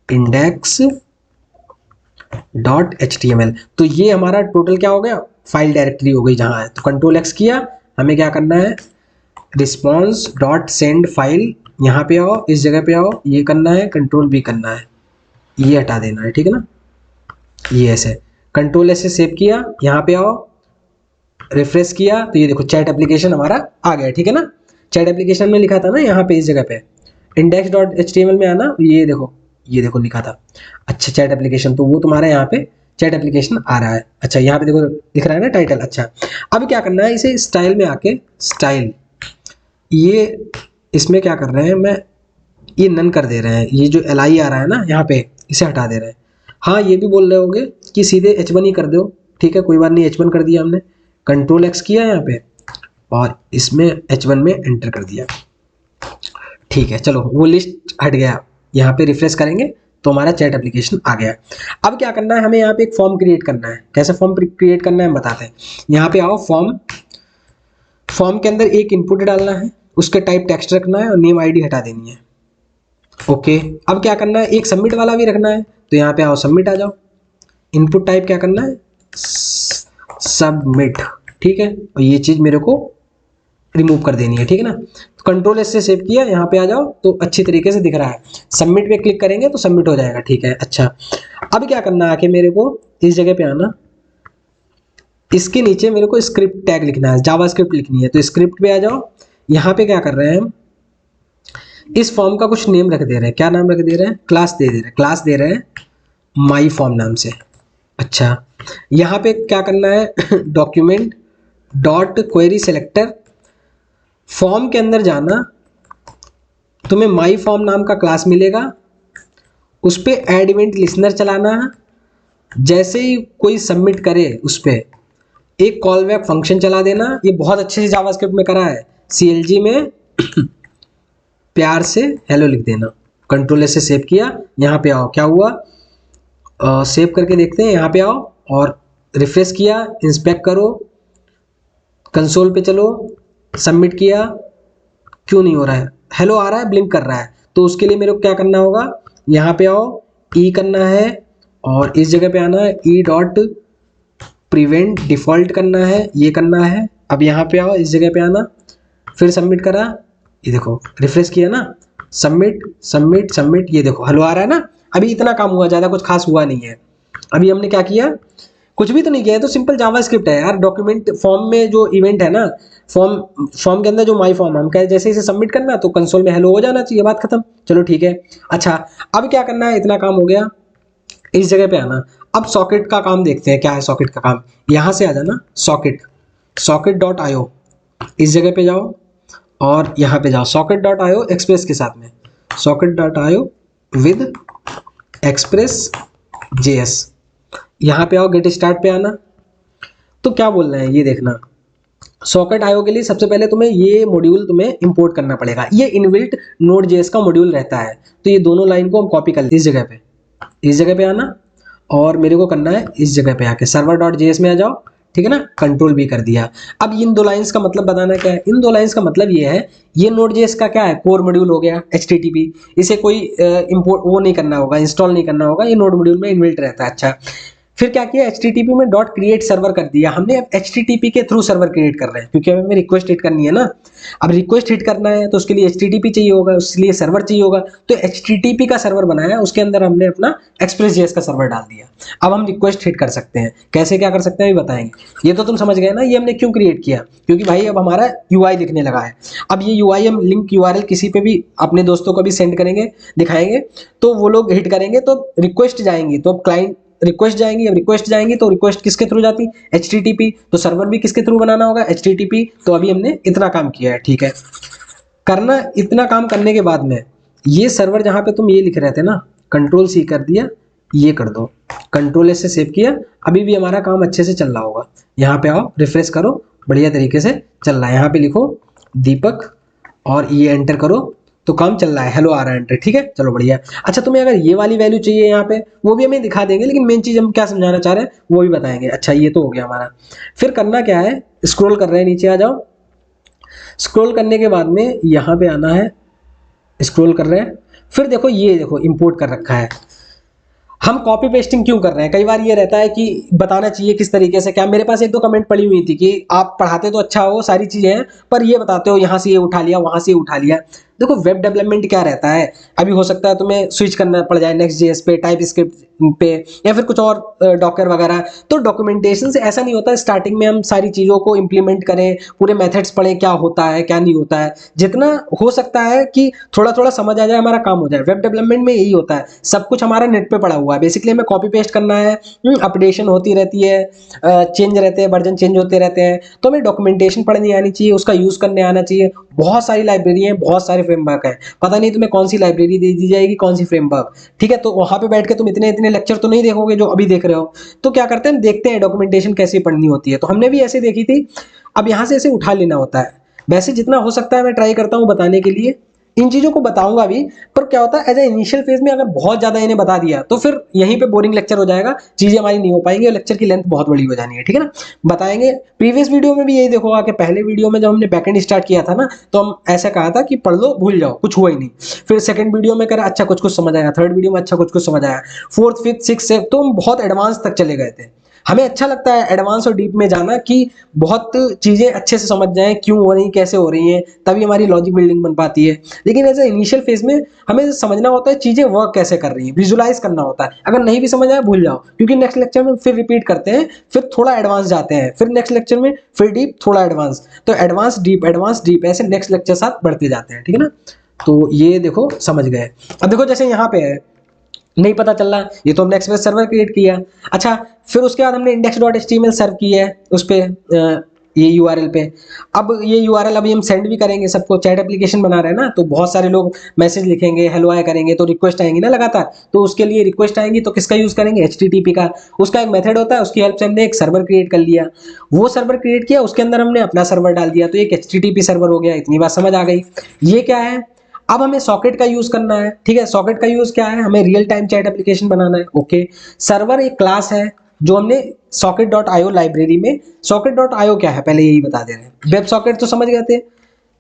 index.html, तो ये हमारा टोटल क्या हो गया, फाइल डायरेक्टरी हो गई जहाँ है। तो कंट्रोल X किया, हमें क्या करना है, रिस्पॉन्स डॉट सेंड फाइल, यहाँ पे आओ, इस जगह पे आओ, ये करना है, कंट्रोल B करना है, ये हटा देना है, ठीक है ना, ये ऐसे कंट्रोल से सेव किया, यहाँ पे आओ, रिफ्रेश किया तो ये देखो चैट एप्लीकेशन हमारा आ गया, ठीक है ना। चैट एप्लीकेशन में लिखा था ना यहाँ पे इस जगह पे index.html में आना, ये देखो लिखा था। अच्छा चैट एप्लीकेशन, तो वो तुम्हारा यहाँ पे चैट एप्लीकेशन आ रहा है। अच्छा यहाँ पे देखो दिख रहा है ना टाइटल। अच्छा अब क्या करना है, इसे स्टाइल में आके स्टाइल, ये इसमें क्या कर रहे हैं, मैं ये नन कर दे रहे हैं, ये जो li आ रहा है ना यहाँ पे इसे हटा दे रहे हैं। हाँ ये भी बोल रहे होगे कि सीधे h1 ही कर दो, ठीक है कोई बात नहीं, h1 कर दिया हमने, कंट्रोल x किया यहाँ पे और इसमें h1 में एंटर कर दिया, ठीक है। चलो वो लिस्ट हट गया, यहाँ पे रिफ्रेश करेंगे तो हमारा चैट एप्लीकेशन आ गया। अब क्या करना है, हमें यहाँ पे एक फॉर्म क्रिएट करना है। कैसे फॉर्म क्रिएट करना है हम बताते हैं। यहाँ पे आओ, फॉर्म के अंदर एक इनपुट डालना है, उसके टाइप टेक्स्ट रखना है और नेम आईडी हटा देनी है। ओके अब क्या करना है, एक सबमिट वाला भी रखना है, तो यहाँ पे आओ सबमिट आ जाओ। इनपुट टाइप क्या करना है, सबमिट, ठीक है। और ये चीज़ मेरे को रिमूव कर देनी है, ठीक है ना। तो कंट्रोल एस से सेव किया, यहाँ पे आ जाओ तो अच्छी तरीके से दिख रहा है। सबमिट पे क्लिक करेंगे तो सबमिट हो जाएगा, ठीक है। अच्छा अब क्या करना है, आके मेरे को इस जगह पे आना, इसके नीचे मेरे को स्क्रिप्ट टैग लिखना है, जावास्क्रिप्ट लिखनी है, तो स्क्रिप्ट पे आ जाओ। यहाँ पे क्या कर रहे हैं हम, इस फॉर्म का कुछ नेम रख दे रहे हैं। क्या नाम रख दे रहे हैं, क्लास दे रहे हैं, क्लास दे रहे हैं माई फॉर्म नाम से। अच्छा यहाँ पे क्या करना है, document dot query selector, form के अंदर जाना, तुम्हें माई फॉर्म नाम का क्लास मिलेगा, उस पर एड इवेंट लिसनर चलाना है। जैसे ही कोई सबमिट करे उस पर एक कॉल बैक फंक्शन चला देना। ये बहुत अच्छे से जावास्क्रिप्ट में करा है, CLG में प्यार से हेलो लिख देना। कंट्रोल एस से सेव किया, यहाँ पे आओ, क्या हुआ सेव करके देखते हैं। यहाँ पे आओ और रिफ्रेश किया, इंस्पेक्ट करो, कंसोल पे चलो, सबमिट किया, क्यों नहीं हो रहा है, हेलो आ रहा है, ब्लिंक कर रहा है। तो उसके लिए मेरे को क्या करना होगा, यहाँ पे आओ, ई करना है और इस जगह पे आना है, ई डॉट प्रिवेंट डिफॉल्ट करना है, ये करना है। अब यहाँ पे आओ, इस जगह पे आना, फिर सबमिट करा, ये देखो रिफ्रेश किया ना, सबमिट सबमिट सबमिट, ये देखो हेलो आ रहा है ना। अभी इतना काम हुआ, ज़्यादा कुछ खास हुआ नहीं है। अभी हमने क्या किया, कुछ भी तो नहीं किया है, तो सिंपल जावास्क्रिप्ट है यार। डॉक्यूमेंट फॉर्म में जो इवेंट है ना, फॉर्म के अंदर जो माई फॉर्म, हम कहे जैसे इसे सबमिट करना तो कंसोल में हेलो हो जाना चाहिए, बात खत्म। चलो ठीक है। अच्छा अब क्या करना है, इतना काम हो गया, इस जगह पे आना। अब सॉकेट का काम देखते हैं, क्या है सॉकेट का काम। यहाँ से आ जाना, socket.io, इस जगह पे जाओ और यहाँ पे जाओ socket.io एक्सप्रेस के साथ में, socket.io विद एक्सप्रेस JS। यहाँ पे आओ, गेट स्टार्ट पे आना। तो क्या बोल रहे हैं ये देखना, Socket.io के लिए सबसे पहले तुम्हें ये मॉड्यूल तुम्हें इंपोर्ट करना पड़ेगा। ये इनबिल्ट Node.js का मॉड्यूल रहता है, तो ये दोनों लाइन को हम कॉपी कर लेते हैं। इस जगह पे आना और मेरे को करना है इस जगह पे आके server.js में आ जाओ, ठीक है ना। कंट्रोल भी कर दिया। अब इन दो लाइंस का मतलब बताना क्या है, इन दो लाइंस का मतलब ये है, ये Node.js का क्या है, कोर मॉड्यूल हो गया HTTP, इसे कोई इंपोर्ट वो नहीं करना होगा, इंस्टॉल नहीं करना होगा, ये नोड मॉड्यूल में इनबिल्ट रहता है। अच्छा फिर क्या किया, HTTP में डॉट क्रिएट सर्वर कर दिया हमने। अब HTTP के थ्रू सर्वर क्रिएट कर रहे हैं, क्योंकि हमें रिक्वेस्ट हिट करनी है ना। अब रिक्वेस्ट हिट करना है तो उसके लिए HTTP चाहिए होगा, उसके लिए सर्वर चाहिए होगा। तो HTTP का सर्वर बनाया, उसके अंदर हमने अपना एक्सप्रेस.js का सर्वर डाल दिया। अब हम रिक्वेस्ट हिट कर सकते हैं। कैसे क्या कर सकते हैं अभी बताएंगे। ये तो तुम समझ गए ना, ये हमने क्यों क्रिएट किया, क्योंकि भाई अब हमारा UI दिखने लगा है। अब ये UI हम लिंक URL किसी पे भी अपने दोस्तों को भी सेंड करेंगे, दिखाएंगे, तो वो लोग हिट करेंगे तो रिक्वेस्ट जाएंगी, तो क्लाइंट रिक्वेस्ट जाएंगी। अब रिक्वेस्ट जाएंगी तो रिक्वेस्ट किसके थ्रू जाती, HTTP, तो सर्वर भी किसके थ्रू बनाना होगा, HTTP। तो अभी हमने इतना काम किया है, ठीक है। करना इतना काम करने के बाद में ये सर्वर जहां पे तुम ये लिख रहे थे ना, Ctrl+C कर दिया, ये कर दो, Ctrl+S से सेव किया। अभी भी हमारा काम अच्छे से चल रहा होगा। यहाँ पे आओ, रिफ्रेश करो, बढ़िया तरीके से चल रहा है। यहाँ पे लिखो दीपक और ये एंटर करो तो काम चल रहा है, हेलो आ रहा है एंटर, ठीक है। चलो बढ़िया। अच्छा तुम्हें अगर ये वाली वैल्यू चाहिए यहाँ पे, वो भी हमें दिखा देंगे, लेकिन मेन चीज हम क्या समझाना चाह रहे हैं वो भी बताएंगे। अच्छा ये तो हो गया हमारा। फिर करना क्या है, स्क्रॉल कर रहे हैं, नीचे आ जाओ। स्क्रॉल करने के बाद में यहाँ पे आना है, स्क्रॉल कर रहे हैं, फिर देखो ये देखो इंपोर्ट कर रखा है। हम कॉपी पेस्टिंग क्यों कर रहे हैं, कई बार ये रहता है कि बताना चाहिए किस तरीके से क्या। मेरे पास एक दो कमेंट पड़ी हुई थी कि आप पढ़ाते तो अच्छा हो, सारी चीजें हैं, पर ये बताते हो यहाँ से ये उठा लिया, वहां से ये उठा लिया। देखो वेब डेवलपमेंट क्या रहता है, अभी हो सकता है तुम्हें स्विच करना पड़ जाए नेक्स्ट जेएस पे, टाइप स्क्रिप्ट पे, या फिर कुछ और डॉकर वगैरह। तो डॉक्यूमेंटेशन से ऐसा नहीं होता है स्टार्टिंग में हम सारी चीज़ों को इंप्लीमेंट करें, पूरे मेथड्स पढ़ें क्या होता है क्या नहीं होता है। जितना हो सकता है कि थोड़ा थोड़ा समझ आ जाए, हमारा काम हो जाए। वेब डेवलपमेंट में यही होता है, सब कुछ हमारा नेट पे पड़ा हुआ है, बेसिकली हमें कॉपी पेस्ट करना है, अपडेशन होती रहती है, चेंज रहते हैं, वर्जन चेंज होते रहते हैं। तो हमें डॉक्यूमेंटेशन पढ़नी आनी चाहिए, उसका यूज़ करने आना चाहिए। बहुत सारी लाइब्रेरी हैं, बहुत सारे फ्रेमवर्क हैं, पता नहीं तुम्हें कौन सी लाइब्रेरी दे दी जाएगी, कौन सी फ्रेमवर्क, ठीक है। तो वहां पे बैठ के तुम इतने इतने लेक्चर तो नहीं देखोगे जो अभी देख रहे हो। तो क्या करते हैं, हम देखते हैं डॉक्यूमेंटेशन कैसे पढ़नी होती है। तो हमने भी ऐसे देखी थी। अब यहाँ से ऐसे उठा लेना होता है। वैसे जितना हो सकता है मैं ट्राई करता हूँ बताने के लिए, इन चीजों को बताऊंगा भी। पर क्या होता है, एज ए इनिशियल फेज में अगर बहुत ज्यादा इन्हें बता दिया तो फिर यहीं पे बोरिंग लेक्चर हो जाएगा, चीजें हमारी नहीं हो पाएंगी और लेक्चर की लेंथ बहुत बड़ी हो जानी है, ठीक है ना। बताएंगे। प्रीवियस वीडियो में भी यही देखोगा कि पहले वीडियो में जब हमने बैकएंड स्टार्ट किया था ना, तो हम ऐसा कहा था कि पढ़ लो भूल जाओ, कुछ हुआ ही नहीं। फिर सेकंड वीडियो में करा अच्छा कुछ कुछ समझ आया, थर्ड वीडियो में अच्छा कुछ कुछ समझ आया, फोर्थ फिफ्थ सिक्स सेवन तो हम बहुत एडवांस तक चले गए थे। हमें अच्छा लगता है एडवांस और डीप में जाना, कि बहुत चीजें अच्छे से समझ जाएं क्यों हो रही, कैसे हो रही हैं, तभी हमारी लॉजिक बिल्डिंग बन पाती है। लेकिन एज ए इनिशियल फेज में हमें समझना होता है चीजें वर्क कैसे कर रही हैं, विजुलाइज करना होता है। अगर नहीं भी समझ आया भूल जाओ, क्योंकि नेक्स्ट लेक्चर में फिर रिपीट करते हैं, फिर थोड़ा एडवांस जाते हैं, फिर नेक्स्ट लेक्चर में फिर डीप, थोड़ा एडवांस, तो एडवांस डीप ऐसे नेक्स्ट लेक्चर साथ बढ़ते जाते हैं, ठीक है ना। तो ये देखो समझ गए। अब देखो जैसे यहाँ पे है, नहीं पता चल रहा, ये तो हमने एक्सप्रेस सर्वर क्रिएट किया। अच्छा, फिर उसके बाद हमने index.html सर्व किया है उस पे, ये यूआरएल पे। अब ये यूआरएल अभी हम सेंड भी करेंगे सबको, चैट एप्लीकेशन बना रहे हैं ना, तो बहुत सारे लोग मैसेज लिखेंगे, हेलो हाय करेंगे, तो रिक्वेस्ट आएंगी ना लगातार। तो उसके लिए रिक्वेस्ट आएंगी तो किसका यूज करेंगे, HTTP का। उसका एक मेथड होता है, उसकी हेल्प से हमने एक सर्वर क्रिएट कर लिया। वो सर्वर क्रिएट किया, उसके अंदर हमने अपना सर्वर डाल दिया, तो एक HTTP सर्वर हो गया। इतनी बात समझ आ गई। ये क्या है, अब हमें सॉकेट का यूज करना है, ठीक है। सॉकेट का यूज क्या है, हमें रियल टाइम चैट एप्लीकेशन बनाना है, ओके। सर्वर एक क्लास है जो हमने socket.io लाइब्रेरी में, socket.io क्या है पहले यही बता दे रहे हैं। वेब सॉकेट तो समझ गए थे,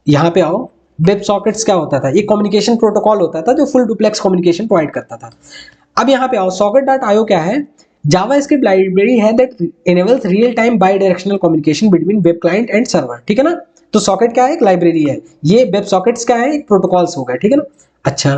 यहाँ पे आओ। वेब सॉकेट्स क्या होता था, ये कम्युनिकेशन प्रोटोकॉल होता था जो फुल डुप्लेक्स कम्युनिकेशन प्रोवाइड करता था। अब यहाँ पे आओ, socket.io क्या है, जावास्क्रिप्ट लाइब्रेरी है that enables real time by directional communication between web client and server, ठीक है ना। तो सॉकेट क्या है, एक लाइब्रेरी है। ये वेब सॉकेट्स क्या है, एक प्रोटोकॉल्स हो गए, ठीक है ना। अच्छा,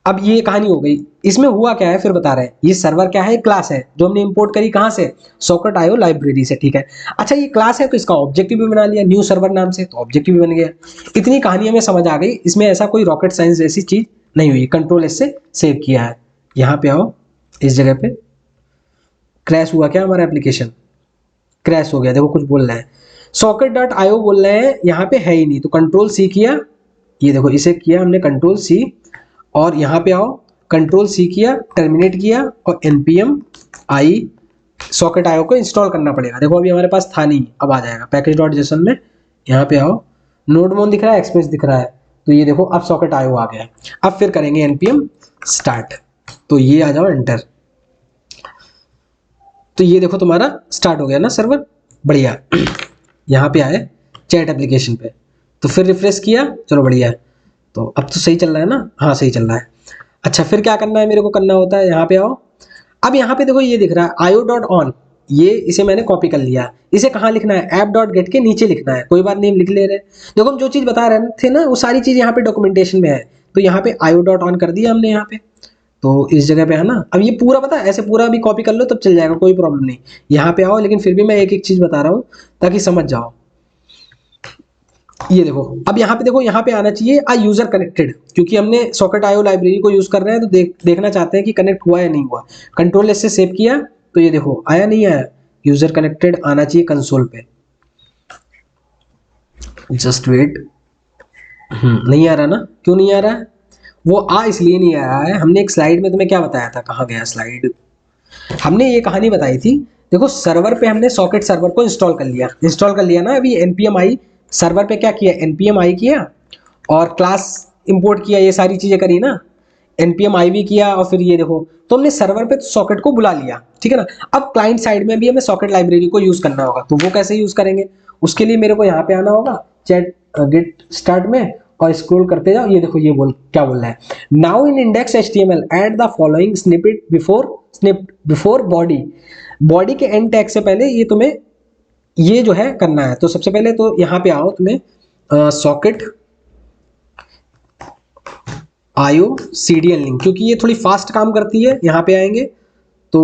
अब ये कहानी हो गई। इसमें हुआ क्या है फिर बता रहे हैं। ये सर्वर क्या है, एक क्लास है जो हमने इंपोर्ट करी कहाँ से, socket.io लाइब्रेरी से, ठीक है। अच्छा, ये क्लास है तो इसका ऑब्जेक्टिव भी बना लिया न्यू सर्वर नाम से, तो ऑब्जेक्टिव भी बन गया। इतनी कहानी हमें समझ आ गई, इसमें ऐसा कोई रॉकेट साइंस जैसी चीज नहीं हुई। कंट्रोल एस से सेव किया है। यहाँ पे आओ, इस जगह पे क्रैश हुआ क्या हमारा एप्लीकेशन, क्रैश हो गया, देखो कुछ बोल रहा है, socket.io बोल रहे हैं, यहाँ पे है ही नहीं। तो कंट्रोल सी किया, ये देखो इसे किया हमने कंट्रोल सी, और यहाँ पे आओ, कंट्रोल सी किया, टर्मिनेट किया, और npm i socket.io को इंस्टॉल करना पड़ेगा। देखो अभी हमारे पास था नहीं, अब आ जाएगा package.json में। यहाँ पे आओ, नोड मोन दिख रहा है, एक्सप्रेस दिख रहा है, तो ये देखो अब socket.io आ गया। अब फिर करेंगे npm स्टार्ट, तो ये आ जाओ एंटर, तो ये देखो तुम्हारा स्टार्ट हो गया ना सर्वर, बढ़िया। यहाँ पे आए चैट एप्लीकेशन पे, तो फिर रिफ्रेश किया, चलो बढ़िया है। तो अब तो सही चल रहा है ना, हाँ सही चल रहा है। अच्छा, फिर क्या करना है मेरे को, करना होता है यहाँ पे आओ। अब यहाँ पे देखो ये दिख रहा है io.on, ये इसे मैंने कॉपी कर लिया। इसे कहाँ लिखना है, app.get के नीचे लिखना है। कोई बात नहीं, हम लिख ले रहे। देखो हम जो चीज बता रहे थे ना, वो सारी चीज यहाँ पे डॉक्यूमेंटेशन में है। तो यहाँ पे io.on कर दिया हमने यहाँ पे, तो इस जगह पे है ना। अब ये पूरा पता है, ऐसे पूरा भी कॉपी कर लो तब चल जाएगा, कोई प्रॉब्लम नहीं। यहाँ पे आओ, लेकिन फिर भी मैं एक एक चीज बता रहा हूँ ताकि समझ जाओ। ये देखो, अब यहाँ पे देखो, यहाँ पे आना चाहिए आ यूजर कनेक्टेड, क्योंकि हमने socket.io लाइब्रेरी को यूज कर रहे हैं, तो देखना चाहते हैं कि कनेक्ट हुआ या नहीं हुआ। कंट्रोल एस से सेव किया, तो ये देखो आया नहीं आया, यूजर कनेक्टेड आना चाहिए कंसोल पे। जस्ट वेट, नहीं आ रहा ना, क्यों नहीं आ रहा है, वो आ इसलिए नहीं आ रहा है। हमने एक स्लाइड में तुम्हें क्या बताया था, कहाँ गया स्लाइड, हमने ये कहानी बताई थी। देखो सर्वर पे हमने सॉकेट सर्वर को इंस्टॉल कर लिया ना। अभी npm i सर्वर पे क्या किया, npm i किया और क्लास इंपोर्ट किया, ये सारी चीजें करी ना, npm i भी किया, और फिर ये देखो, तो हमने सर्वर पे सॉकेट को बुला लिया, ठीक है ना। अब क्लाइंट साइड में भी हमें सॉकेट लाइब्रेरी को यूज करना होगा, तो वो कैसे यूज करेंगे, उसके लिए मेरे को यहाँ पे आना होगा चैट गेट स्टार्ट में, और स्क्रॉल करते जाओ। ये देखो ये क्या बोल रहा है, now in index HTML add the following snippet before body के एंड टैग से पहले ये तुम्हें ये जो है करना है। तो सबसे पहले तो यहाँ पे आओ, तुम्हें सॉकेट आईओ सीडीएन लिंक, क्योंकि ये थोड़ी फास्ट काम करती है। यहाँ पे आएंगे तो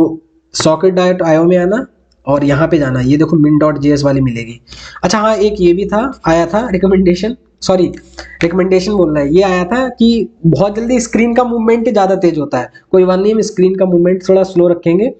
socket.io में आना और यहाँ पे जाना, ये देखो min.js वाली मिलेगी। अच्छा हाँ, एक ये भी था, आया था रिकमेंडेशन, सॉरी रिकमेंडेशन बोल रहा है, ये आया था कि बहुत जल्दी स्क्रीन का मूवमेंट ज़्यादा तेज होता है। कोई बात नहीं, हम स्क्रीन का मूवमेंट थोड़ा स्लो रखेंगे।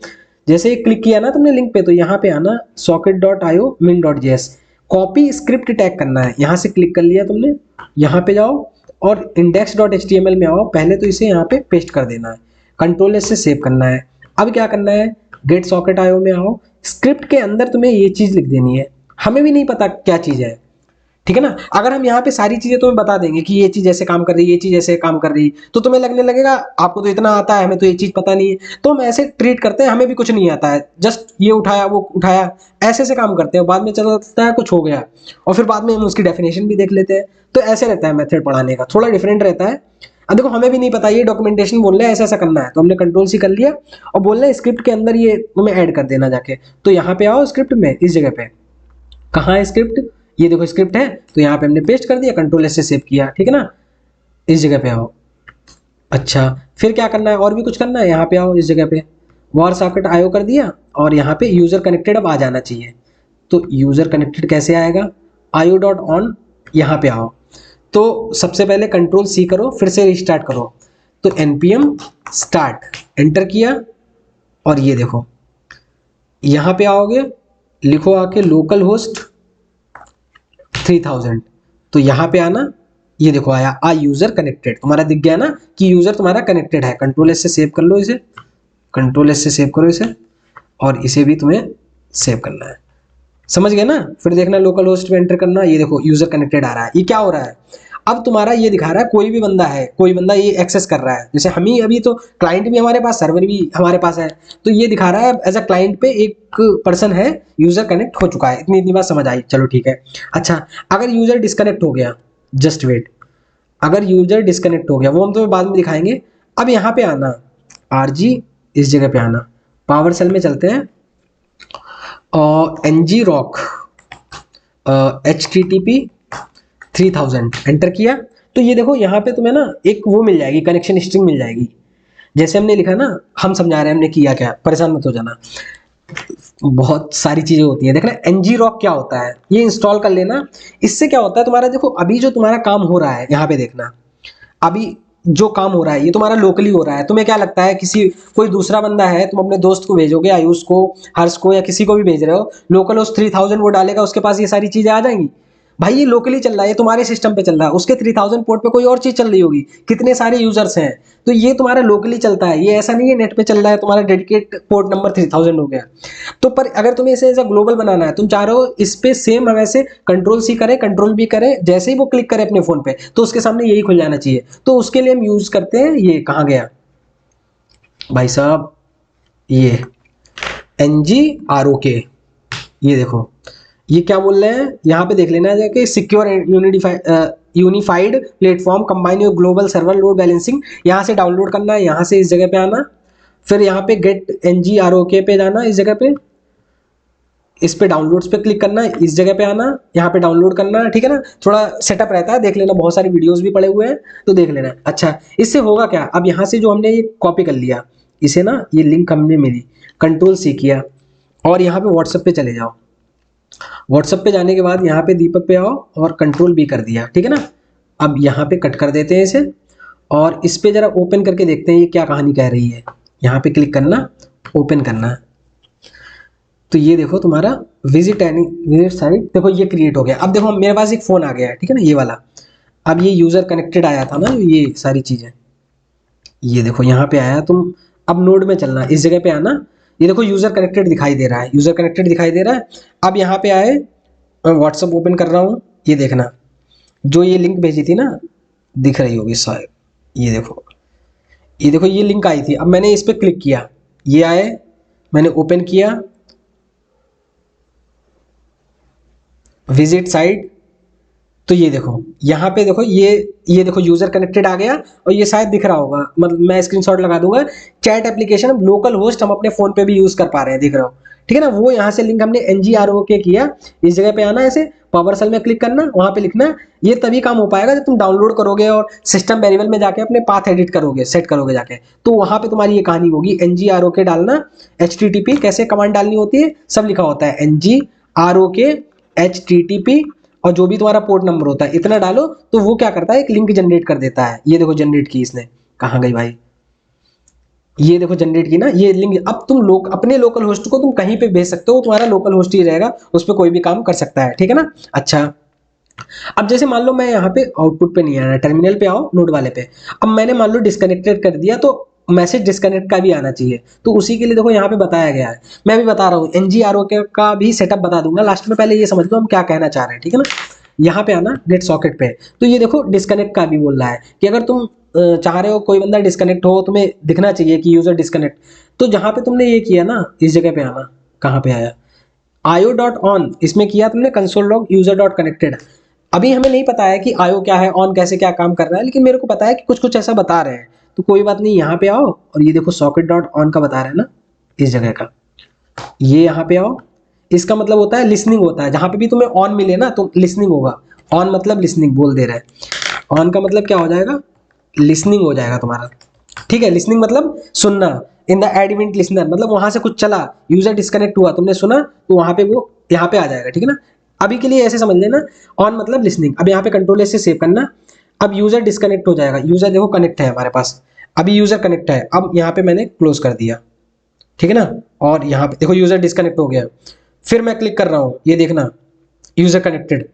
जैसे ही क्लिक किया ना तुमने लिंक पे, तो यहाँ पे आना socket.io min.js, copy script tag करना है। यहाँ से क्लिक कर लिया तुमने, यहाँ पे जाओ और index.html में आओ, पहले तो इसे यहाँ पे पेस्ट कर देना है, कंट्रोल एस से सेव करना है। अब क्या करना है, गेट सॉकेट आयो में आओ, स्क्रिप्ट के अंदर तुम्हें ये चीज लिख देनी है। हमें भी नहीं पता क्या चीज है, ठीक है ना। अगर हम यहाँ पे सारी चीजें तुम्हें बता देंगे कि ये चीज ऐसे काम कर रही है, ये चीज ऐसे काम कर रही, तो तुम्हें लगने लगेगा आपको तो इतना आता है, हमें तो ये चीज पता नहीं है। तो हम ऐसे ट्रीट करते हैं, हमें भी कुछ नहीं आता है, जस्ट ये उठाया वो उठाया, ऐसे ऐसे काम करते हैं। बाद में चलता है कुछ हो गया, और फिर बाद में हम उसकी डेफिनेशन भी देख लेते हैं। तो ऐसे रहता है मेथड पढ़ाने का, थोड़ा डिफरेंट रहता है। अब देखो हमें भी नहीं पता, ये डॉक्यूमेंटेशन बोल रहे हैं ऐसा ऐसा करना है, तो हमने कंट्रोल सी कर लिया और बोल रहे हैं स्क्रिप्ट के अंदर ये तुम्हें ऐड कर देना जाके। तो यहाँ पे आओ स्क्रिप्ट में, इस जगह पे, कहाँ है स्क्रिप्ट, ये देखो स्क्रिप्ट है, तो यहाँ पे हमने पेस्ट कर दिया, कंट्रोल एस से सेव किया, ठीक है ना। इस जगह पे आओ। अच्छा फिर क्या करना है, और भी कुछ करना है, यहाँ पे आओ, इस जगह पे वॉर सॉकेट आयो कर दिया, और यहाँ पे यूजर कनेक्टेड अब आ जाना चाहिए। तो यूजर कनेक्टेड कैसे आएगा, io.on, यहाँ पे आओ। तो सबसे पहले कंट्रोल सी करो, फिर से रिस्टार्ट करो, तो npm स्टार्ट एंटर किया, और ये देखो यहाँ पे आओगे, लिखो आके लोकल होस्ट 3000, तो यहाँ पे आना, ये देखो आया आ यूजर कनेक्टेड, तुम्हारा दिख गया ना कि यूजर तुम्हारा कनेक्टेड है। कंट्रोल एस से सेव कर लो इसे, कंट्रोल एस से सेव करो इसे, और इसे भी तुम्हें सेव करना है, समझ गए ना। फिर देखना लोकल होस्ट में एंटर करना, ये देखो यूजर कनेक्टेड आ रहा है। ये क्या हो रहा है, अब तुम्हारा ये दिखा रहा है कोई भी बंदा है, कोई बंदा ये एक्सेस कर रहा है। जैसे हम ही अभी तो क्लाइंट भी हमारे पास, सर्वर भी हमारे पास है, तो ये दिखा रहा है एज अ क्लाइंट पे एक पर्सन है, यूजर कनेक्ट हो चुका है। इतनी बात समझ आई, चलो ठीक है। अच्छा अगर यूजर डिस्कनेक्ट हो गया, जस्ट वेट, अगर यूजर डिस्कनेक्ट हो गया वो हम तुम्हें बाद में दिखाएंगे। अब यहाँ पे आना RG, इस जगह पे आना, पावर सेल में चलते हैं, और ngrok http 3000 एंटर किया, तो ये देखो यहाँ पे तुम्हें ना एक वो मिल जाएगी, कनेक्शन स्ट्रिंग मिल जाएगी। जैसे हमने लिखा ना, हम समझा रहे हैं हमने किया क्या, परेशान मत हो जाना, बहुत सारी चीजें होती हैं। देखना ngrok क्या होता है, ये इंस्टॉल कर लेना। इससे क्या होता है तुम्हारा, देखो अभी जो तुम्हारा काम हो रहा है, यहाँ पे देखना, अभी जो काम हो रहा है ये तुम्हारा लोकली हो रहा है। तुम्हें क्या लगता है किसी कोई दूसरा बंदा है, तुम अपने दोस्त को भेजोगे, आयुष को, हर्ष को, या किसी को भी भेज रहे हो, लोकल होस्ट 3000 वो डालेगा, उसके पास ये सारी चीजें आ जाएंगी। भाई ये लोकली चल रहा है, ये तुम्हारे सिस्टम पे चल रहा है, उसके 3000 पोर्ट पे कोई और चीज चल रही होगी, कितने सारे यूजर्स हैं, तो ये तुम्हारा लोकली चलता है। ये ऐसा नहीं है नेट पे चल रहा है, तुम्हारा डेडिकेट पोर्ट नंबर 3000 हो गया। तो पर अगर तुम्हें इसे एज ग्लोबल बनाना है, तुम चाह रहे हो इस पे सेम हम ऐसे कंट्रोल सी करें, कंट्रोल बी करें, जैसे ही वो क्लिक करे अपने फोन पे तो उसके सामने यही खुल जाना चाहिए। तो उसके लिए हम यूज करते हैं, ये कहाँ गया भाई साहब, ये ngrok, ये देखो ये क्या बोल रहे हैं, यहाँ पे देख लेना है जाके, secure unified platform combine your global server load balancing, यहाँ से डाउनलोड करना है, यहाँ से इस जगह पे आना, फिर यहाँ पे गेट ngrok पे जाना, इस जगह पे, इस पे डाउनलोड्स पे क्लिक करना है, इस जगह पे आना, यहाँ पे डाउनलोड करना है, ठीक है ना। थोड़ा सेटअप रहता है, देख लेना, बहुत सारी वीडियोस भी पड़े हुए हैं, तो देख लेना। अच्छा इससे होगा क्या, अब यहाँ से जो हमने ये कॉपी कर लिया, इसे ना, ये लिंक हमने मिली, कंट्रोल सी किया, और यहाँ पे व्हाट्सएप पे चले जाओ। व्हाट्सएप पे जाने के बाद यहाँ पे दीपक पे आओ और कंट्रोल बी कर दिया, ठीक है ना। अब यहाँ पे कट कर देते हैं इसे, और इस पे जरा ओपन करके देखते हैं ये क्या कहानी कह रही है। यहाँ पे क्लिक करना, ओपन करना, तो ये देखो तुम्हारा विजिट साइट, देखो ये क्रिएट हो गया। अब देखो मेरे पास एक फोन आ गया है, ठीक है ना, ये वाला। अब ये यूजर कनेक्टेड आया था ना, ये सारी चीजें, ये देखो यहाँ पे आया। तुम अब नोड में चलना, इस जगह पे आना, ये देखो यूजर कनेक्टेड दिखाई दे रहा है, यूजर कनेक्टेड दिखाई दे रहा है। अब यहाँ पे आए, व्हाट्सएप ओपन कर रहा हूँ, ये देखना जो ये लिंक भेजी थी ना, दिख रही होगी शायद, ये देखो, ये देखो ये लिंक आई थी। अब मैंने इस पर क्लिक किया, ये आए, मैंने ओपन किया, विजिट साइट, तो ये देखो यहाँ पे देखो, ये देखो यूजर कनेक्टेड आ गया, और ये शायद दिख रहा होगा, मतलब मैं स्क्रीनशॉट लगा दूंगा, चैट एप्लीकेशन लोकल होस्ट हम अपने फोन पे भी यूज कर पा रहे हैं, दिख रहा हो, ठीक है ना। वो यहाँ से लिंक हमने ngrok किया, इस जगह पे आना, ऐसे पावर सेल में क्लिक करना, वहां पे लिखना। ये तभी काम हो पाएगा जब तुम डाउनलोड करोगे और सिस्टम वेरिएबल में जाके अपने पाथ एडिट करोगे, सेट करोगे जाके, तो वहां पे तुम्हारी ये कहानी होगी। ngROK डालना, http कैसे कमांड डालनी होती है सब लिखा होता है, ngROK http, और जो भी तुम्हारा पोर्ट नंबर होता है इतना डालो, तो वो क्या करता है एक लिंक जनरेट कर देता है। ये देखो जनरेट की इसने, कहाँ गई भाई, ये देखो जनरेट की ना ये लिंक। अब तुम लोग अपने लोकल होस्ट को तुम कहीं पे भेज सकते हो, तुम्हारा लोकल होस्ट ही रहेगा, उस पर कोई भी काम कर सकता है, ठीक है ना। अच्छा, अब जैसे मान लो मैं यहाँ पे आउटपुट पे नहीं आना, टर्मिनल पे आओ नोड वाले पे। अब मैंने मान लो डिस्कनेक्टेड कर दिया, तो मैसेज डिस्कनेक्ट का भी आना चाहिए, तो उसी के लिए देखो यहाँ पे बताया गया है। मैं भी बता रहा हूँ, ngROK का भी सेटअप बता दूंगा लास्ट में, पहले ये समझ लो हम क्या कहना चाह रहे हैं, ठीक है ना। यहाँ पे आना गेट सॉकेट पे, तो ये देखो डिस्कनेक्ट का भी बोल रहा है कि अगर तुम चाह रहे हो कोई बंदा डिस्कनेक्ट हो, तुम्हें दिखना चाहिए कि यूजर डिस्कनेक्ट, तो जहां पे तुमने ये किया ना, इस जगह पे आना, कहाँ पे आया, io.on, इसमें किया तुमने console log user dot connected. अभी हमें नहीं पता है कि आयो क्या है, ऑन कैसे क्या काम कर रहा है, लेकिन मेरे को पता है कि कुछ कुछ ऐसा बता रहे हैं, तो कोई बात नहीं, यहाँ पे आओ और ये देखो सॉकेट डॉट ऑन का बता रहे हैं ना, इस जगह का, ये यहाँ पे आओ। इसका मतलब होता है लिसनिंग होता है, जहां पे भी तुम्हें ऑन मिले ना तो लिसनिंग होगा। ऑन मतलब लिसनिंग बोल दे रहा है, ऑन का मतलब क्या हो जाएगा, लिसनिंग हो जाएगा तुम्हारा, ठीक है। लिसनिंग मतलब सुनना, in the add event listener मतलब वहां से कुछ चला, यूजर डिस्कनेक्ट हुआ, तुमने सुना, तो वहां पे वो यहाँ पे आ जाएगा, ठीक है ना। अभी के लिए ऐसे समझ लेना, ऑन मतलब लिसनिंग। अब यहाँ पे कंट्रोल से सेव करना। अब यूजर डिस्कनेक्ट हो जाएगा, यूजर देखो कनेक्ट है हमारे पास, अभी यूजर कनेक्ट है, अब यहाँ पे मैंने क्लोज कर दिया, ठीक है ना। और यहाँ पे देखो यूजर डिस्कनेक्ट हो गया, फिर मैं क्लिक कर रहा हूँ, ये देखना यूजर कनेक्टेड,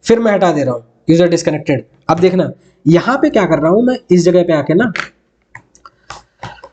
फिर मैं हटा दे रहा हूँ यूजर डिस्कनेक्टेड। अब देखना यहाँ पे क्या कर रहा हूँ मैं, इस जगह पे आके ना,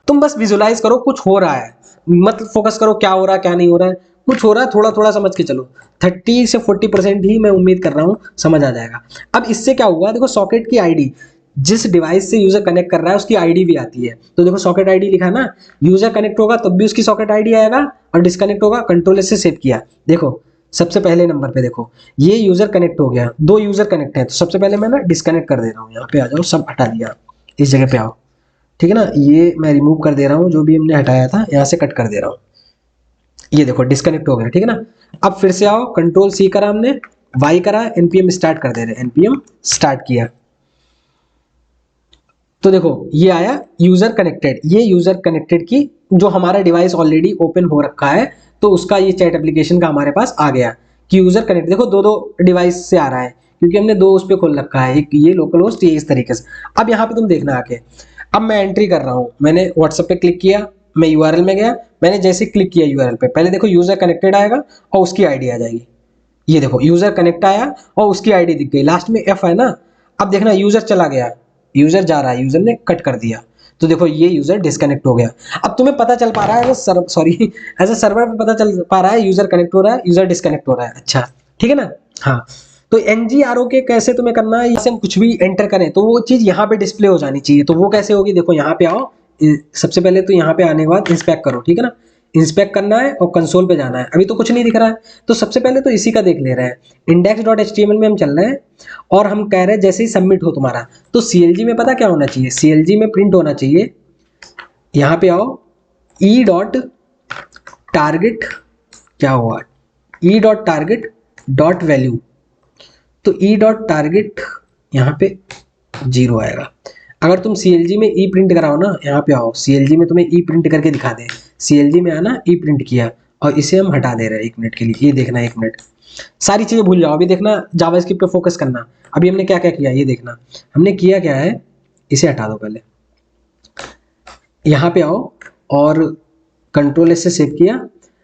तुम बस विजुलाइज करो कुछ हो रहा है, मत फोकस करो क्या हो रहा है क्या नहीं हो रहा है, कुछ हो रहा है, थोड़ा थोड़ा समझ के चलो, 30 से 40% ही मैं उम्मीद कर रहा हूँ समझ आ जाएगा। अब इससे क्या हुआ, देखो सॉकेट की आईडी, जिस डिवाइस से यूजर कनेक्ट कर रहा है उसकी आईडी भी आती है, तो देखो सॉकेट आईडी लिखा ना, यूजर कनेक्ट होगा तब भी उसकी सॉकेट आईडी आएगा, और डिस्कनेक्ट होगा कंट्रोलर से सेव किया। देखो सबसे पहले नंबर पे देखो, ये यूजर कनेक्ट हो गया, 2 यूजर कनेक्ट है, तो सबसे पहले मैं ना डिस्कनेक्ट कर दे रहा हूँ, यहाँ पे आ जाओ, सब हटा दिया, इस जगह पे आओ, ठीक है ना। ये मैं रिमूव कर दे रहा हूँ, जो भी हमने हटाया था यहाँ से कट कर दे रहा हूँ, ये देखो डिस्कनेक्ट हो गया, ठीक है ना। अब फिर से आओ, कंट्रोल सी करा हमने, वाई करा, एनपीएम स्टार्ट कर दे रहे, एनपीएम स्टार्ट किया, तो देखो ये आया यूजर कनेक्टेड। ये यूजर कनेक्टेड की जो हमारा डिवाइस ऑलरेडी ओपन हो रखा है, तो उसका ये चैट एप्लीकेशन का हमारे पास आ गया कि यूजर कनेक्ट, देखो दो दो डिवाइस से आ रहा है क्योंकि हमने 2 उस पर खोल रखा है, एक ये लोकल होस्ट, ये इस तरीके से। अब यहाँ पे तुम देखना आके, अब मैं एंट्री कर रहा हूँ, मैंने व्हाट्सएप पे क्लिक किया, मैं यूआरएल में गया, मैंने जैसे क्लिक किया यूआरएल पे, पहले देखो यूजर कनेक्टेड आएगा और उसकी आईडी आ जाएगी, ये देखो यूजर कनेक्ट आया और उसकी आईडी दिख गई, लास्ट में एफ है ना। अब देखना यूजर चला गया, यूजर जा रहा है, यूजर ने कट कर दिया, तो देखो ये यूजर डिस्कनेक्ट हो गया। अब तुम्हें पता चल पा रहा है, सॉरी एज अ सर्वर पे पता चल पा रहा है यूजर कनेक्ट हो रहा है, यूजर डिस्कनेक्ट हो रहा है, अच्छा ठीक है ना। हाँ, तो ngROK कैसे तुम्हें करना है, जैसे हम कुछ भी एंटर करें तो वो चीज यहाँ पे डिस्प्ले हो जानी चाहिए, तो वो कैसे होगी, देखो यहाँ पे आओ, सबसे पहले तो यहाँ पे आने के बाद इंस्पेक्ट करो, ठीक है ना। इंस्पेक्ट करना है और कंसोल पे जाना है, अभी तो कुछ नहीं दिख रहा है, तो सबसे पहले तो इसी का देख ले रहे हैं, index.html में हम चल रहे हैं, और हम कह रहे हैं जैसे ही सबमिट हो तुम्हारा, तो CLG में पता क्या होना चाहिए, CLG में प्रिंट होना चाहिए, यहाँ पे आओ, ई डॉट टारगेट, क्या हुआ, ई डॉट टारगेट डॉट वैल्यू, तो ई डॉट टारगेट यहाँ पे 0 आएगा। अगर तुम CLG में ई प्रिंट कराओ ना, यहाँ पे आओ, CLG में तुम्हें ई प्रिंट करके दिखा दे, CLG में आना, ई प्रिंट किया, और इसे हम हटा दे रहे हैं 1 मिनट के लिए, ये देखना 1 मिनट, सारी चीजें भूल जाओ, अभी देखना जावास्क्रिप्ट पे फोकस करना। अभी हमने क्या क्या किया ये देखना, हमने किया क्या है, इसे हटा दो पहले, यहाँ पे आओ और कंट्रोल से सेव किया।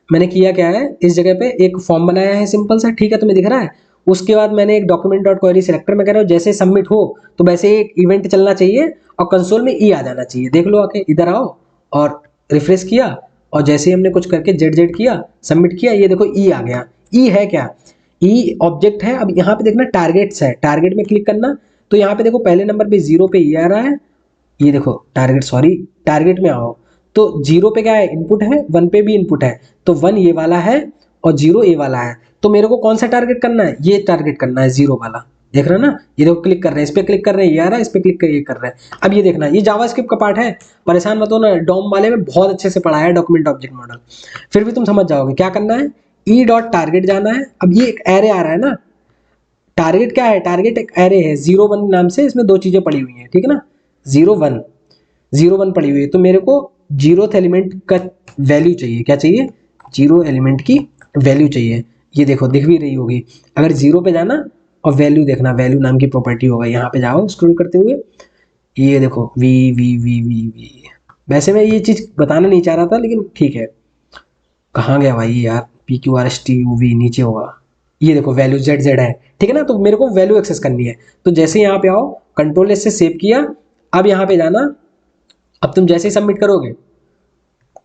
मैंने किया क्या है, इस जगह पे एक फॉर्म बनाया है सिंपल सा, ठीक है तुम्हें दिख रहा है। उसके बाद मैंने एक डॉक्यूमेंट डॉट क्वेरी सिलेक्टर में कह रहा हूँ, जैसे सबमिट हो तो वैसे एक इवेंट चलना चाहिए और कंसोल में ई आ जाना चाहिए, देख लो आके, इधर आओ और रिफ्रेश किया, और जैसे ही हमने कुछ करके जेड किया, सबमिट किया, ये देखो ई आ गया। ई है क्या, ई ऑब्जेक्ट है। अब यहाँ पे देखना टारगेट्स है, टारगेट में क्लिक करना, तो यहाँ पे देखो पहले नंबर पे 0 पे ई आ रहा है, ये देखो टारगेट, सॉरी टारगेट में आओ, तो 0 पे क्या है, इनपुट है, 1 पे भी इनपुट है, तो 1 ये वाला है और 0 ये वाला है, तो मेरे को कौन सा टारगेट करना है, ये टारगेट करना है 0 वाला, देख रहे हो ना, ये देखो क्लिक कर रहे हैं, इस पे क्लिक कर रहे हैं, ये आ रहा है, इस पे क्लिक कर ये कर रहे हैं। अब ये देखना, ये जावास्क्रिप्ट का पार्ट है, परेशान मत हो ना, डॉम वाले में बहुत अच्छे से पढ़ाया है डॉक्यूमेंट ऑब्जेक्ट मॉडल, फिर भी तुम समझ जाओगे क्या करना है। ई डॉट टारगेट जाना है, अब ये एक एरे आ रहा है ना, टारगेट क्या है, टारगेट एक एरे है 0 1 नाम से, इसमें दो चीजें पड़ी हुई हैं, ठीक है ना, 0 1 पड़ी हुई है, तो मेरे को 0th एलिमेंट का वैल्यू चाहिए, क्या चाहिए, 0 एलिमेंट की वैल्यू चाहिए। ये देखो दिख भी रही होगी, अगर 0 पे जाना और वैल्यू देखना, वैल्यू नाम की प्रॉपर्टी होगा, यहाँ पे जाओ स्क्रॉल करते हुए, ये देखो V V V V V. वैसे मैं ये चीज बताना नहीं चाह रहा था, लेकिन ठीक है, कहाँ गया भाई यार, P Q R S T U V नीचे होगा, ये देखो वैल्यू जेड जेड है, ठीक है ना, तो मेरे को वैल्यू एक्सेस करनी है। तो जैसे यहाँ पे आओ, कंट्रोल एस से सेव किया, अब यहाँ पे जाना, अब तुम जैसे ही सबमिट करोगे,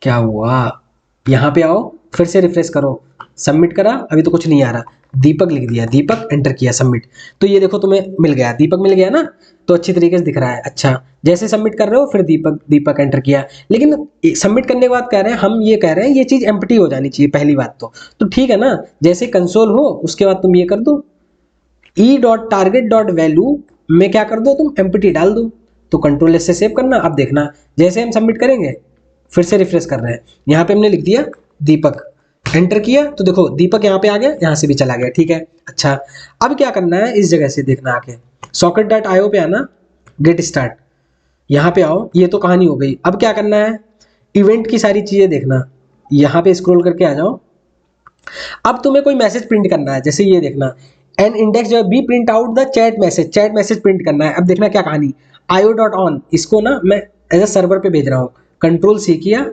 क्या हुआ, यहाँ पे आओ, फिर से रिफ्रेश करो, सबमिट करा, अभी तो कुछ नहीं आ रहा, दीपक लिख दिया, दीपक एंटर किया, सबमिट, तो ये देखो तुम्हें मिल गया, दीपक मिल गया ना, तो अच्छी तरीके से दिख रहा है। अच्छा, जैसे सबमिट कर रहे हो, फिर दीपक दीपक एंटर किया, लेकिन सबमिट करने के बाद कह रहे हैं, हम ये कह रहे हैं ये चीज एम्प्टी हो जानी चाहिए पहली बात तो ठीक है ना, जैसे कंसोल हो उसके बाद तुम ये कर दो, ई डॉट टारगेट डॉट वैल्यू में क्या कर दो, तुम एम्प्टी डाल दो, तो कंट्रोल एस से सेव करना। अब देखना, जैसे हम सबमिट करेंगे, फिर से रिफ्रेश कर रहे हैं, यहाँ पे हमने लिख दिया दीपक, एंटर किया, तो देखो दीपक यहाँ पे आ गया, यहाँ से भी चला गया, ठीक है। अच्छा, अब क्या करना है, इस जगह से देखना, आके सॉकेट डॉट आईओ पे आना, गेट स्टार्ट, यहाँ पे आओ, ये तो कहानी हो गई। अब क्या करना है, इवेंट की सारी चीजें देखना, यहाँ पे स्क्रॉल करके आ जाओ। अब तुम्हें कोई मैसेज प्रिंट करना है, जैसे ये देखना, एन इंडेक्स जो be print out the chat message print करना है। अब देखना क्या कहानी, आईओ डॉट ऑन, इसको ना मैं एज अ सर्वर पे भेज रहा हूँ, कंट्रोल सी किया,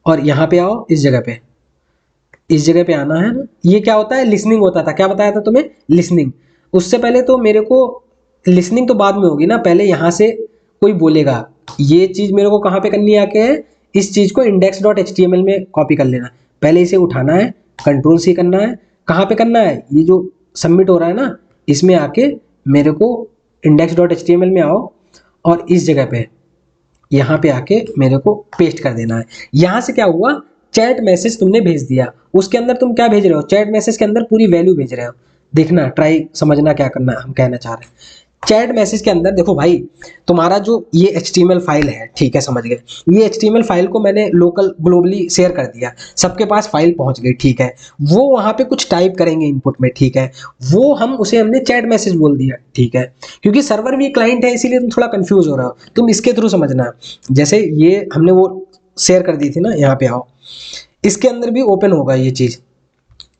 और यहाँ पे आओ, इस जगह पे आना है ना, ये क्या होता है, लिसनिंग होता था, क्या बताया था तुम्हें, लिसनिंग। उससे पहले तो मेरे को, लिसनिंग तो बाद में होगी ना, पहले यहाँ से कोई बोलेगा, ये चीज मेरे को कहाँ पे करनी आके है, इस चीज को index dot H T M L में कॉपी कर लेना, पहले इसे उठाना है, कंट्रोल सी करना है, कहाँ पे करना है, ये जो सबमिट हो रहा है ना, इसमें आके मेरे को index dot H T M L में आओ, और इस जगह पे, यहाँ पे आके मेरे को पेस्ट कर देना है। यहाँ से क्या हुआ, चैट मैसेज तुमने भेज दिया, उसके अंदर तुम क्या भेज रहे हो, चैट मैसेज के अंदर पूरी वैल्यू भेज रहे हो। देखना, ट्राई समझना क्या करना हम कहना चाह रहे हैं। चैट मैसेज के अंदर देखो भाई, तुम्हारा जो ये HTML फाइल है, ठीक है, समझ गए, ये HTML फाइल को मैंने लोकल ग्लोबली शेयर कर दिया, सबके पास फाइल पहुंच गई, ठीक है, वो वहां पे कुछ टाइप करेंगे इनपुट में, ठीक है, वो हमने चैट मैसेज बोल दिया, ठीक है, क्योंकि सर्वर भी क्लाइंट है, इसीलिए तुम थोड़ा कंफ्यूज हो रहे हो, तुम इसके थ्रू समझना। जैसे ये हमने वो शेयर कर दी थी ना, यहाँ पे आओ, इसके अंदर भी ओपन होगा ये चीज,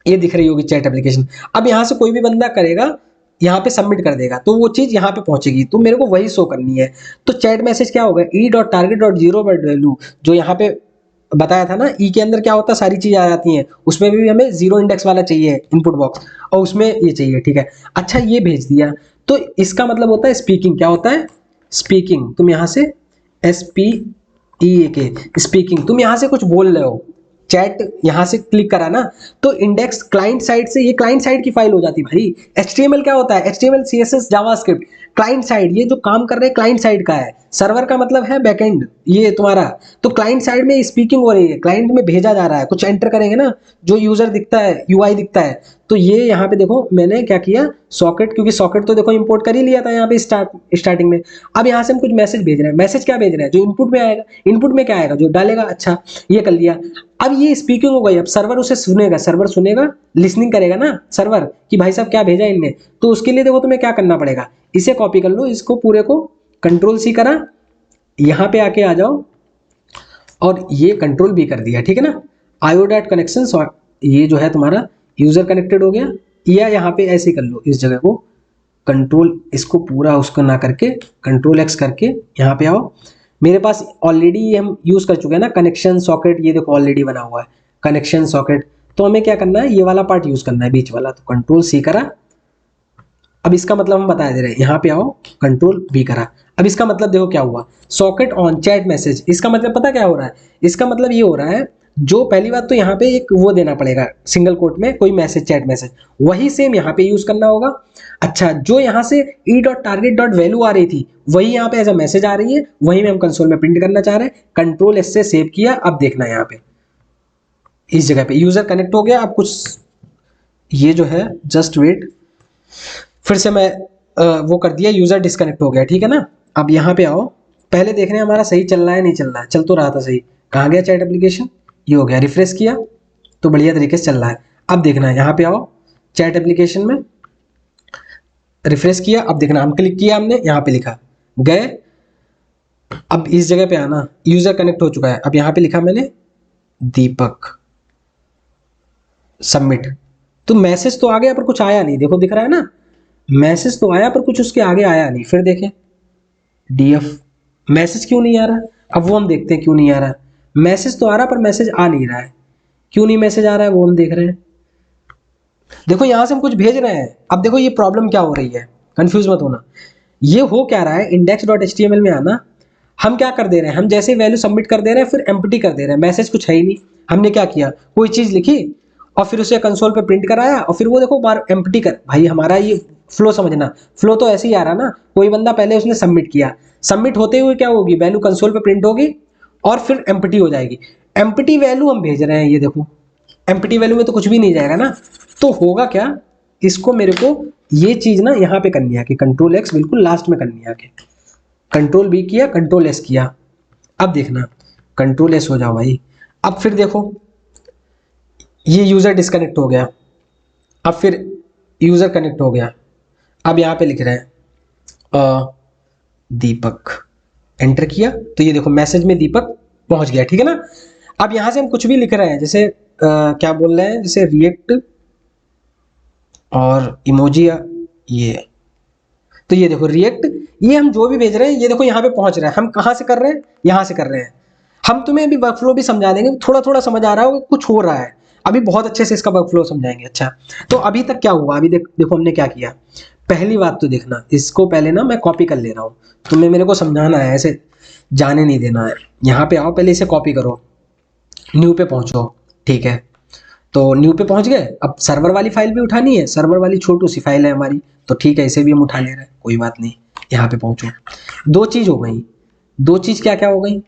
ये दिख रही होगी चैट एप्लीकेशन। अब यहाँ से कोई भी बंदा करेगा, यहाँ पे सबमिट कर देगा, तो वो चीज यहाँ पे पहुंचेगी, तो मेरे को वही शो करनी है। तो चैट मैसेज क्या होगा, ई dot target dot zero value, जो यहाँ पे बताया था ना, ई के अंदर क्या होता है, सारी चीजें आ जाती हैं, उसमें भी हमें 0 इंडेक्स वाला चाहिए इनपुट बॉक्स, और उसमें ये चाहिए, ठीक है। अच्छा, ये भेज दिया, तो इसका मतलब होता है स्पीकिंग, क्या होता है, स्पीकिंग, तुम यहाँ से SPEAK, स्पीकिंग, तुम यहाँ से कुछ बोल रहे हो, चैट यहाँ से क्लिक करा ना, तो इंडेक्स क्लाइंट साइड से, ये क्लाइंट साइड की फाइल हो जाती है भाई। HTML क्या होता है, HTML CSS JavaScript, client side, ये जो काम कर रहे हैं क्लाइंट साइड का है, सर्वर का मतलब है बैकएंड ये तुम्हारा, तो क्लाइंट साइड में स्पीकिंग हो रही है, क्लाइंट में भेजा जा रहा है, कुछ एंटर करेंगे ना, जो यूजर दिखता है, UI दिखता है, तो ये यहाँ पे देखो मैंने क्या किया, सॉकेट, क्योंकि सॉकेट तो देखो इंपोर्ट कर ही लिया था यहाँ पे स्टार्टिंग में। अब यहाँ से हम कुछ मैसेज भेज रहे हैं, मैसेज क्या भेज रहे हैं, जो इनपुट में आएगा, इनपुट में क्या आएगा, जो डालेगा, अच्छा ये कर लिया। अब ये स्पीकिंग हो गई, अब सर्वर उसे सुनेगा, सर्वर सुनेगा, लिसनिंग करेगा ना सर्वर, कि भाई साहब क्या भेजा इनने, तो उसके लिए देखो तुम्हें क्या करना पड़ेगा, इसे कॉपी कर लो, इसको पूरे को कंट्रोल C करा, यहाँ पे आके आ जाओ, और ये कंट्रोल भी कर दिया, ठीक है ना, IO डॉट कनेक्शन, ये जो है तुम्हारा यूजर कनेक्टेड हो गया, या यहाँ पे ऐसे कर लो, इस जगह को कंट्रोल, इसको पूरा उसको ना करके कंट्रोल X करके यहाँ पे आओ, मेरे पास ऑलरेडी हम यूज कर चुके हैं ना कनेक्शन सॉकेट, ये देखो ऑलरेडी बना हुआ है कनेक्शन सॉकेट, तो हमें क्या करना है, ये वाला पार्ट यूज करना है, बीच वाला, तो कंट्रोल C करा। अब इसका मतलब हम बता दे रहे हैं, यहाँ पे आओ, कंट्रोल V करा। अब इसका मतलब देखो क्या हुआ, सॉकेट ऑन चैट मैसेज, इसका मतलब पता क्या हो रहा है, इसका मतलब ये हो रहा है, जो पहली बात तो यहाँ पे एक वो देना पड़ेगा सिंगल कोट में, कोई मैसेज, चैट मैसेज, वही सेम यहाँ पे यूज करना होगा। अच्छा, जो यहाँ से E dot target dot value आ रही थी, वही यहाँ पे एज अ मैसेज आ रही है, वही में हम कंसोल में प्रिंट करना चाह रहे हैं, कंट्रोल S से सेव किया। अब देखना यहाँ पे इस जगह पे यूजर कनेक्ट हो गया। अब कुछ ये जो है, जस्ट वेट, फिर से मैं वो कर दिया, यूजर डिस्कनेक्ट हो गया, ठीक है ना। अब यहाँ पे आओ, पहले देखने हमारा सही चल रहा है नहीं चल रहा है, चल तो रहा था सही, कहाँ गया चैट एप्लीकेशन, ये हो गया, रिफ्रेश किया तो बढ़िया तरीके से चल रहा है। अब देखना है, यहाँ पे आओ चैट एप्लीकेशन में, रिफ्रेश किया, अब देखना हम क्लिक किया, हमने यहाँ पे लिखा, गए, अब इस जगह पे आना, यूजर कनेक्ट हो चुका है, अब यहाँ पे लिखा मैंने दीपक, सबमिट, तो मैसेज तो आ गया पर कुछ आया नहीं, देखो दिख रहा है ना, मैसेज तो आया पर कुछ उसके आगे आया नहीं। फिर देखें डीएफ, मैसेज क्यों नहीं आ रहा, अब वो हम देखते हैं क्यों नहीं आ रहा, मैसेज तो आ रहा पर मैसेज आ नहीं रहा है, क्यों नहीं मैसेज आ रहा है वो हम देख रहे हैं। देखो यहां से हम कुछ भेज रहे हैं, अब देखो ये प्रॉब्लम क्या हो रही है, कंफ्यूज मत होना, ये हो क्या रहा है, index.html में आना, हम क्या कर दे रहे हैं, हम जैसे वैल्यू सबमिट कर दे रहे हैं फिर एम्प्टी कर दे रहे हैं, मैसेज कुछ है ही नहीं। हमने क्या किया, कोई चीज लिखी और फिर उसे कंसोल पे प्रिंट कराया और फिर वो देखो बार एम्प्टी कर, भाई हमारा ये फ्लो समझना, फ्लो तो ऐसे ही आ रहा ना, कोई बंदा पहले उसने सबमिट किया, सबमिट होते हुए क्या होगी, वैल्यू कंसोल पे प्रिंट होगी और फिर एम्प्टी हो जाएगी, एम्प्टी वैल्यू हम भेज रहे हैं, ये देखो एम्प्टी वैल्यू में तो कुछ भी नहीं जाएगा ना, तो होगा क्या, इसको मेरे को ये चीज ना यहाँ पे करनी है कि कंट्रोल एक्स बिल्कुल लास्ट में करनी है, कंट्रोल बी किया, कंट्रोल एस किया, अब देखना कंट्रोल एस हो जाओ भाई, अब फिर देखो ये यूजर डिस्कनेक्ट हो गया, अब फिर यूजर कनेक्ट हो गया, अब यहाँ पे लिख रहे हैं दीपक, एंटर किया तो ये देखो मैसेज में दीपक पहुंच गया, ठीक है ना। अब यहां से हम कुछ भी लिख रहे हैं, जैसे क्या बोल रहे हैं, जैसे रिएक्ट और इमोजी, ये तो ये देखो रिएक्ट, ये हम जो भी भेज रहे हैं ये देखो यहाँ पे पहुंच रहा है, हम कहाँ से कर रहे हैं, यहाँ से कर रहे हैं। हम तुम्हें अभी वर्कफ्लो भी समझा देंगे, थोड़ा थोड़ा समझ आ रहा होगा कुछ हो रहा है, अभी बहुत अच्छे से इसका वर्कफ्लो समझाएंगे। अच्छा तो अभी तक क्या हुआ, अभी देखो हमने क्या किया, पहली बात तो देखना, इसको पहले ना मैं कॉपी कर ले रहा हूँ, तुम्हें मेरे को समझाना है, ऐसे जाने नहीं देना है। यहाँ पे आओ, पहले इसे कॉपी करो, न्यू पे पहुंचो, ठीक है, तो न्यू पे पहुंच गए, अब सर्वर वाली फाइल भी उठानी है, सर्वर वाली छोटू सी फाइल है हमारी, तो ठीक है इसे भी हम उठा ले रहे हैं, कोई बात नहीं, यहाँ पे पहुंचो। दो चीज हो गई, दो चीज क्या क्या हो गई,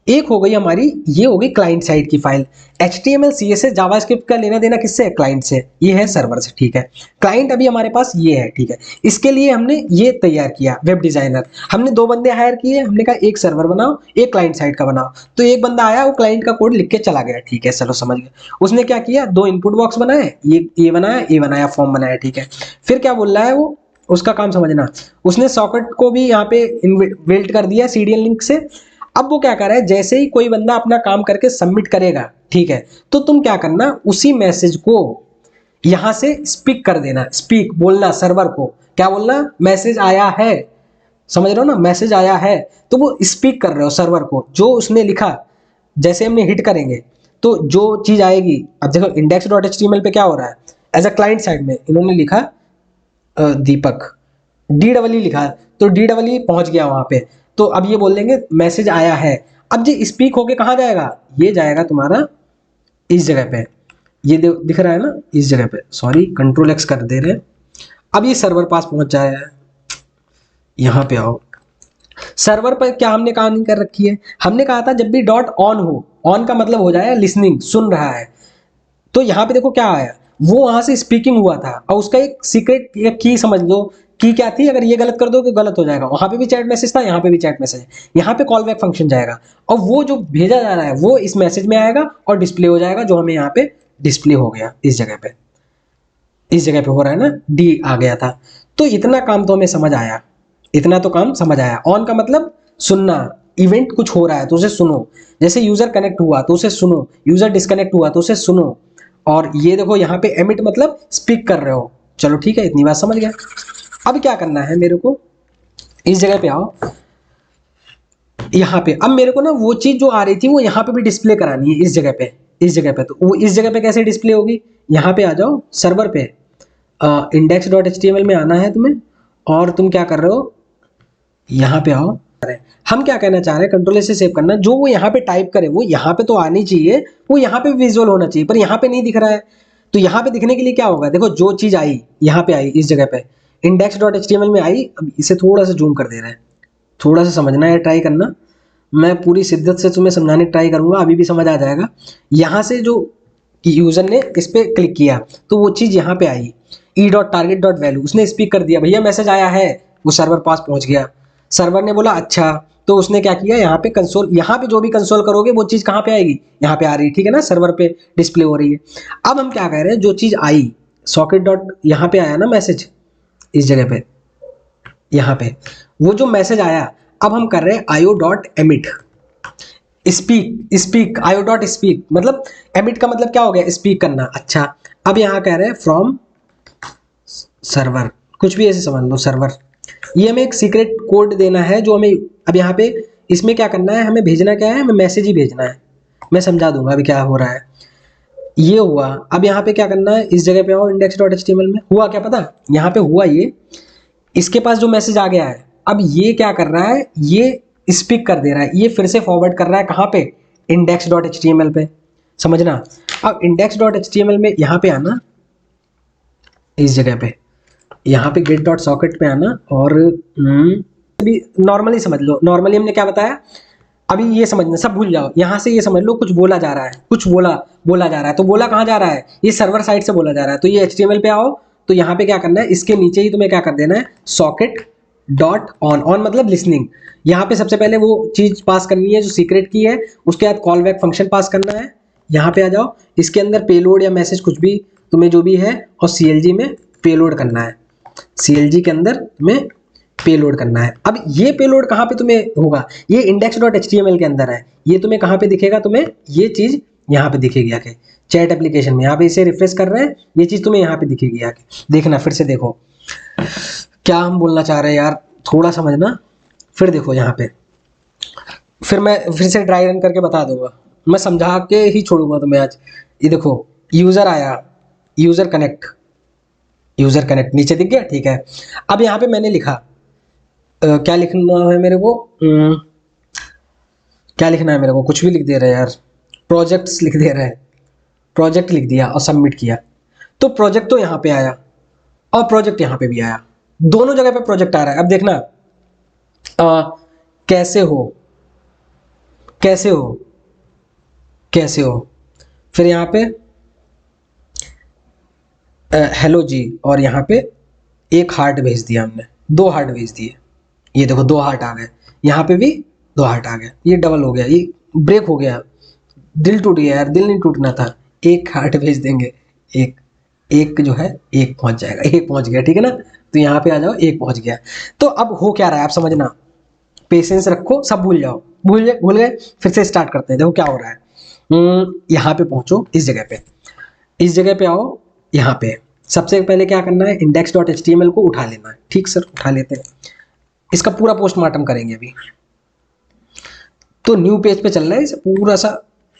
एक हो गई हमारी, ये हो गई क्लाइंट साइड की फाइल, HTML CSS जावास्क्रिप्ट का लेना देना किससे है, क्लाइंट से, ये है सर्वर से, ठीक है। क्लाइंट अभी हमारे पास ये है, ठीक है, इसके लिए हमने ये तैयार किया वेब डिजाइनर, हमने दो बंदे हायर किए, हमने कहा एक सर्वर बनाओ एक क्लाइंट साइड का बनाओ, तो एक बंदा आया वो क्लाइंट का कोड लिख के चला गया, ठीक है चलो समझ गए। उसने क्या किया, दो इनपुट बॉक्स बनाए, ये बनाया, ये बनाया, फॉर्म बनाया, ठीक है। फिर क्या बोल रहा है वो, उसका काम समझना, उसने सॉकेट को भी यहाँ पे बिल्ट कर दिया CDN लिंक से। अब वो क्या कर रहा है, जैसे ही कोई बंदा अपना काम करके सबमिट करेगा, ठीक है, तो तुम क्या करना, उसी मैसेज को यहां से स्पीक कर देना, स्पीक बोलना सर्वर को, क्या बोलना, मैसेज आया है, समझ रहे हो ना, मैसेज आया है, तो वो स्पीक कर रहे हो सर्वर को, जो उसने लिखा, जैसे हमने हिट करेंगे तो जो चीज आएगी। अब देखो index.html पे क्या हो रहा है, एज अ क्लाइंट साइड में इन्होंने लिखा दीपक, DEE लिखा, तो DEE पहुंच गया वहां पे, तो अब ये बोल देंगे मैसेज आया है। अब ये स्पीक होके कहाँ जाएगा, ये जाएगा तुम्हारा इस जगह पे, ये दिख रहा है ना, इस जगह पे, सॉरी कंट्रोल एक्स कर दे रहे हैं, अब ये सर्वर पास पहुंच जाएगा। यहाँ पे आओ, सर्वर पर क्या हमने कहानी कर रखी है, हमने कहा था जब भी डॉट ऑन हो, ऑन का मतलब हो जाए लिसनिंग, सुन रहा है, तो यहाँ पे देखो क्या आया, वो वहां से स्पीकिंग हुआ था और उसका एक सीक्रेट की समझ लो, की क्या थी, अगर ये गलत कर दो तो गलत हो जाएगा, वहां पे भी चैट मैसेज था, यहाँ पे भी चैट मैसेज है, यहाँ पे कॉल बैक फंक्शन जाएगा और वो जो भेजा जा रहा है वो इस मैसेज में आएगा और डिस्प्ले हो जाएगा, जो हमें यहाँ पे डिस्प्ले हो गया, इस जगह पे, इस जगह पे हो रहा है ना, डी आ गया था। तो इतना काम तो हमें समझ आया, इतना तो काम समझ आया। ऑन का मतलब सुनना, इवेंट कुछ हो रहा है तो उसे सुनो, जैसे यूजर कनेक्ट हुआ तो उसे सुनो, यूजर डिस्कनेक्ट हुआ तो उसे सुनो, और ये देखो यहाँ पे एमिट मतलब स्पीक कर रहे हो, चलो ठीक है इतनी बात समझ गया। अब क्या करना है मेरे को, इस जगह पे आओ, यहाँ पे अब मेरे को ना वो चीज जो आ रही थी वो यहाँ पे भी डिस्प्ले करानी है, इस जगह पे, इस जगह पे, तो वो इस जगह पे कैसे डिस्प्ले होगी, यहाँ पे आ जाओ सर्वर पे, index.html में आना है तुम्हें, और तुम क्या कर रहे हो, यहाँ पे आओ, हम क्या कहना चाह रहे हैं, कंट्रोल से सेव करना, जो वो यहाँ पे टाइप करे वो यहाँ पे तो आनी चाहिए, वो यहाँ पे विजुअल होना चाहिए, पर यहाँ पे नहीं दिख रहा है, तो यहाँ पे दिखने के लिए क्या होगा, देखो जो चीज आई यहाँ पे आई, इस जगह पे index.html में आई, अब इसे थोड़ा सा जूम कर दे रहे हैं, थोड़ा सा समझना है, ट्राई करना, मैं पूरी शिद्दत से तुम्हें समझाने की ट्राई करूंगा, अभी भी समझ आ जाएगा। यहाँ से जो यूजर ने इस पे क्लिक किया तो वो चीज यहाँ पे आई, e.target.value, उसने स्पीक कर दिया, भैया मैसेज आया है, वो सर्वर पास पहुंच गया, सर्वर ने बोला अच्छा, तो उसने क्या किया, यहाँ पे कंसोल, यहाँ पे जो भी कंसोल करोगे वो चीज कहाँ पे आएगी, यहाँ पे आ रही है, ठीक है ना, सर्वर पे डिस्प्ले हो रही है। अब हम क्या कह रहे हैं, जो चीज आई सॉकेट डॉट, यहाँ पे आया ना मैसेज, इस जगह पे यहाँ पे वो जो मैसेज आया, अब हम कर रहे हैं IO dot emit speak IO dot speak, मतलब एमिट का मतलब क्या हो गया, स्पीक करना। अच्छा, अब यहाँ कह रहे हैं फ्रॉम सर्वर, कुछ भी ऐसे समझ लो सर्वर। ये हमें एक सीक्रेट कोड देना है जो हमें, अब यहाँ पे इसमें क्या करना है, हमें भेजना क्या है, हमें मैसेज ही भेजना है। मैं समझा दूंगा अभी क्या हो रहा है। ये हुआ, अब यहाँ पे क्या करना है, इस जगह पे आओ इंडेक्स डॉट एचटीएमएल में। हुआ क्या पता, यहाँ पे हुआ ये, इसके पास जो मैसेज आ गया है, अब ये क्या कर रहा है, ये स्पीक कर दे रहा है, ये फिर से फॉरवर्ड कर रहा है कहाँ पे, इंडेक्स डॉट एचटीएमएल पे। समझना। अब इंडेक्स डॉट एचटीएमएल में यहाँ पे आना, इस जगह पे यहाँ पे गेट डॉट सॉकेट पे आना, और अभी नॉर्मली समझ लो, नॉर्मली हमने क्या बताया, अभी ये समझना, सब भूल जाओ, यहाँ से ये समझ लो कुछ बोला जा रहा है, कुछ बोला जा रहा है, तो बोला कहाँ जा रहा है, ये सर्वर साइड से बोला जा रहा है। तो ये एचटीएमएल पे आओ, तो यहाँ पे क्या करना है, इसके नीचे ही तुम्हें क्या कर देना है, सॉकेट डॉट ऑन, ऑन मतलब लिसनिंग। यहाँ पे सबसे पहले वो चीज पास करनी है जो सीक्रेट की है, उसके बाद कॉल बैक फंक्शन पास करना है। यहाँ पे आ जाओ, इसके अंदर पेलोड या मैसेज कुछ भी तुम्हें जो भी है, और सीएलजी में पेलोड करना है, सीएलजी के अंदर तुम्हें पेलोड करना है। अब ये पेलोड कहाँ पे तुम्हें होगा, ये इंडेक्स डॉट एचटीएमएल के अंदर है, ये तुम्हें कहाँ पे दिखेगा, तुम्हें ये चीज यहाँ पे दिखेगी आके चैट एप्लीकेशन में। यहाँ पे इसे रिफ्रेश कर रहे हैं, ये चीज तुम्हें यहाँ पे दिखेगी आके, देखना फिर से देखो क्या हम बोलना चाह रहे हैं यार, थोड़ा समझना। फिर देखो यहाँ पे, फिर मैं फिर से ड्राई रन करके बता दूंगा, मैं समझा के ही छोड़ूंगा तुम्हें आज। ये देखो यूजर आया, यूजर कनेक्ट, यूजर कनेक्ट नीचे दिख गया, ठीक है। अब यहाँ पे मैंने लिखा, क्या लिखना है मेरे को, क्या लिखना है मेरे को, कुछ भी लिख दे रहे हैं यार, प्रोजेक्ट्स लिख दे रहे हैं, प्रोजेक्ट लिख दिया और सबमिट किया, तो प्रोजेक्ट तो यहाँ पे आया और प्रोजेक्ट यहाँ पे भी आया, दोनों जगह पे प्रोजेक्ट आ रहा है। अब देखना कैसे हो, कैसे हो, कैसे हो, फिर यहाँ पे हेलो जी, और यहाँ पे एक हार्ट भेज दिया हमने, दो हार्ट भेज दिए, ये देखो दो हार्ट आ गए, यहाँ पे भी दो हार्ट आ गए, ये डबल हो गया, ये ब्रेक हो गया, दिल टूट गया यार, दिल नहीं टूटना था, एक हार्ट भेज देंगे, एक एक जो है एक पहुंच जाएगा, एक पहुंच गया, ठीक है ना। तो यहाँ पे आ जाओ, एक पहुंच गया। तो अब हो क्या रहा है आप समझना, पेशेंस रखो, सब भूल जाओ, भूल गए, फिर से स्टार्ट करते हैं। देखो क्या हो रहा है, यहाँ पे पहुंचो, इस जगह पे, इस जगह पे आओ, यहाँ पे सबसे पहले क्या करना है, इंडेक्स डॉट एचटीएमएल को उठा लेना है। ठीक सर, उठा लेते हैं, इसका पूरा पोस्टमार्टम करेंगे अभी। तो न्यू पेज पे चल रहा है, इसे पूरा सा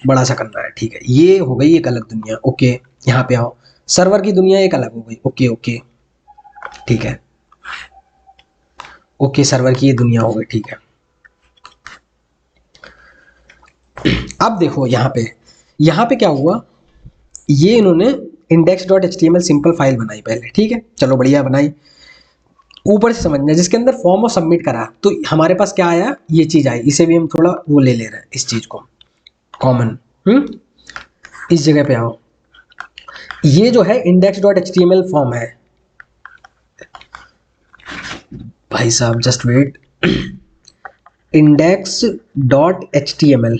बड़ा सा करना है, ठीक है। ये हो गई एक अलग दुनिया, ओके। यहाँ पे आओ, सर्वर की दुनिया एक अलग हो गई, ओके ओके, ठीक है, ओके, सर्वर की ये दुनिया हो गई, ठीक है। अब देखो यहाँ पे क्या हुआ, ये इन्होंने index dot HTML simple file बनाई पहले, ठीक है, चलो बढ़िया बनाई। ऊपर से समझना, जिसके अंदर फॉर्म और सबमिट करा, तो हमारे पास क्या आया, ये चीज आई, इसे भी हम थोड़ा वो ले रहे हैं, इस चीज को कॉमन। इस जगह पे आओ, ये जो है इंडेक्स डॉट एचटीएमएल फॉर्म है, भाई साहब just wait, index dot HTML.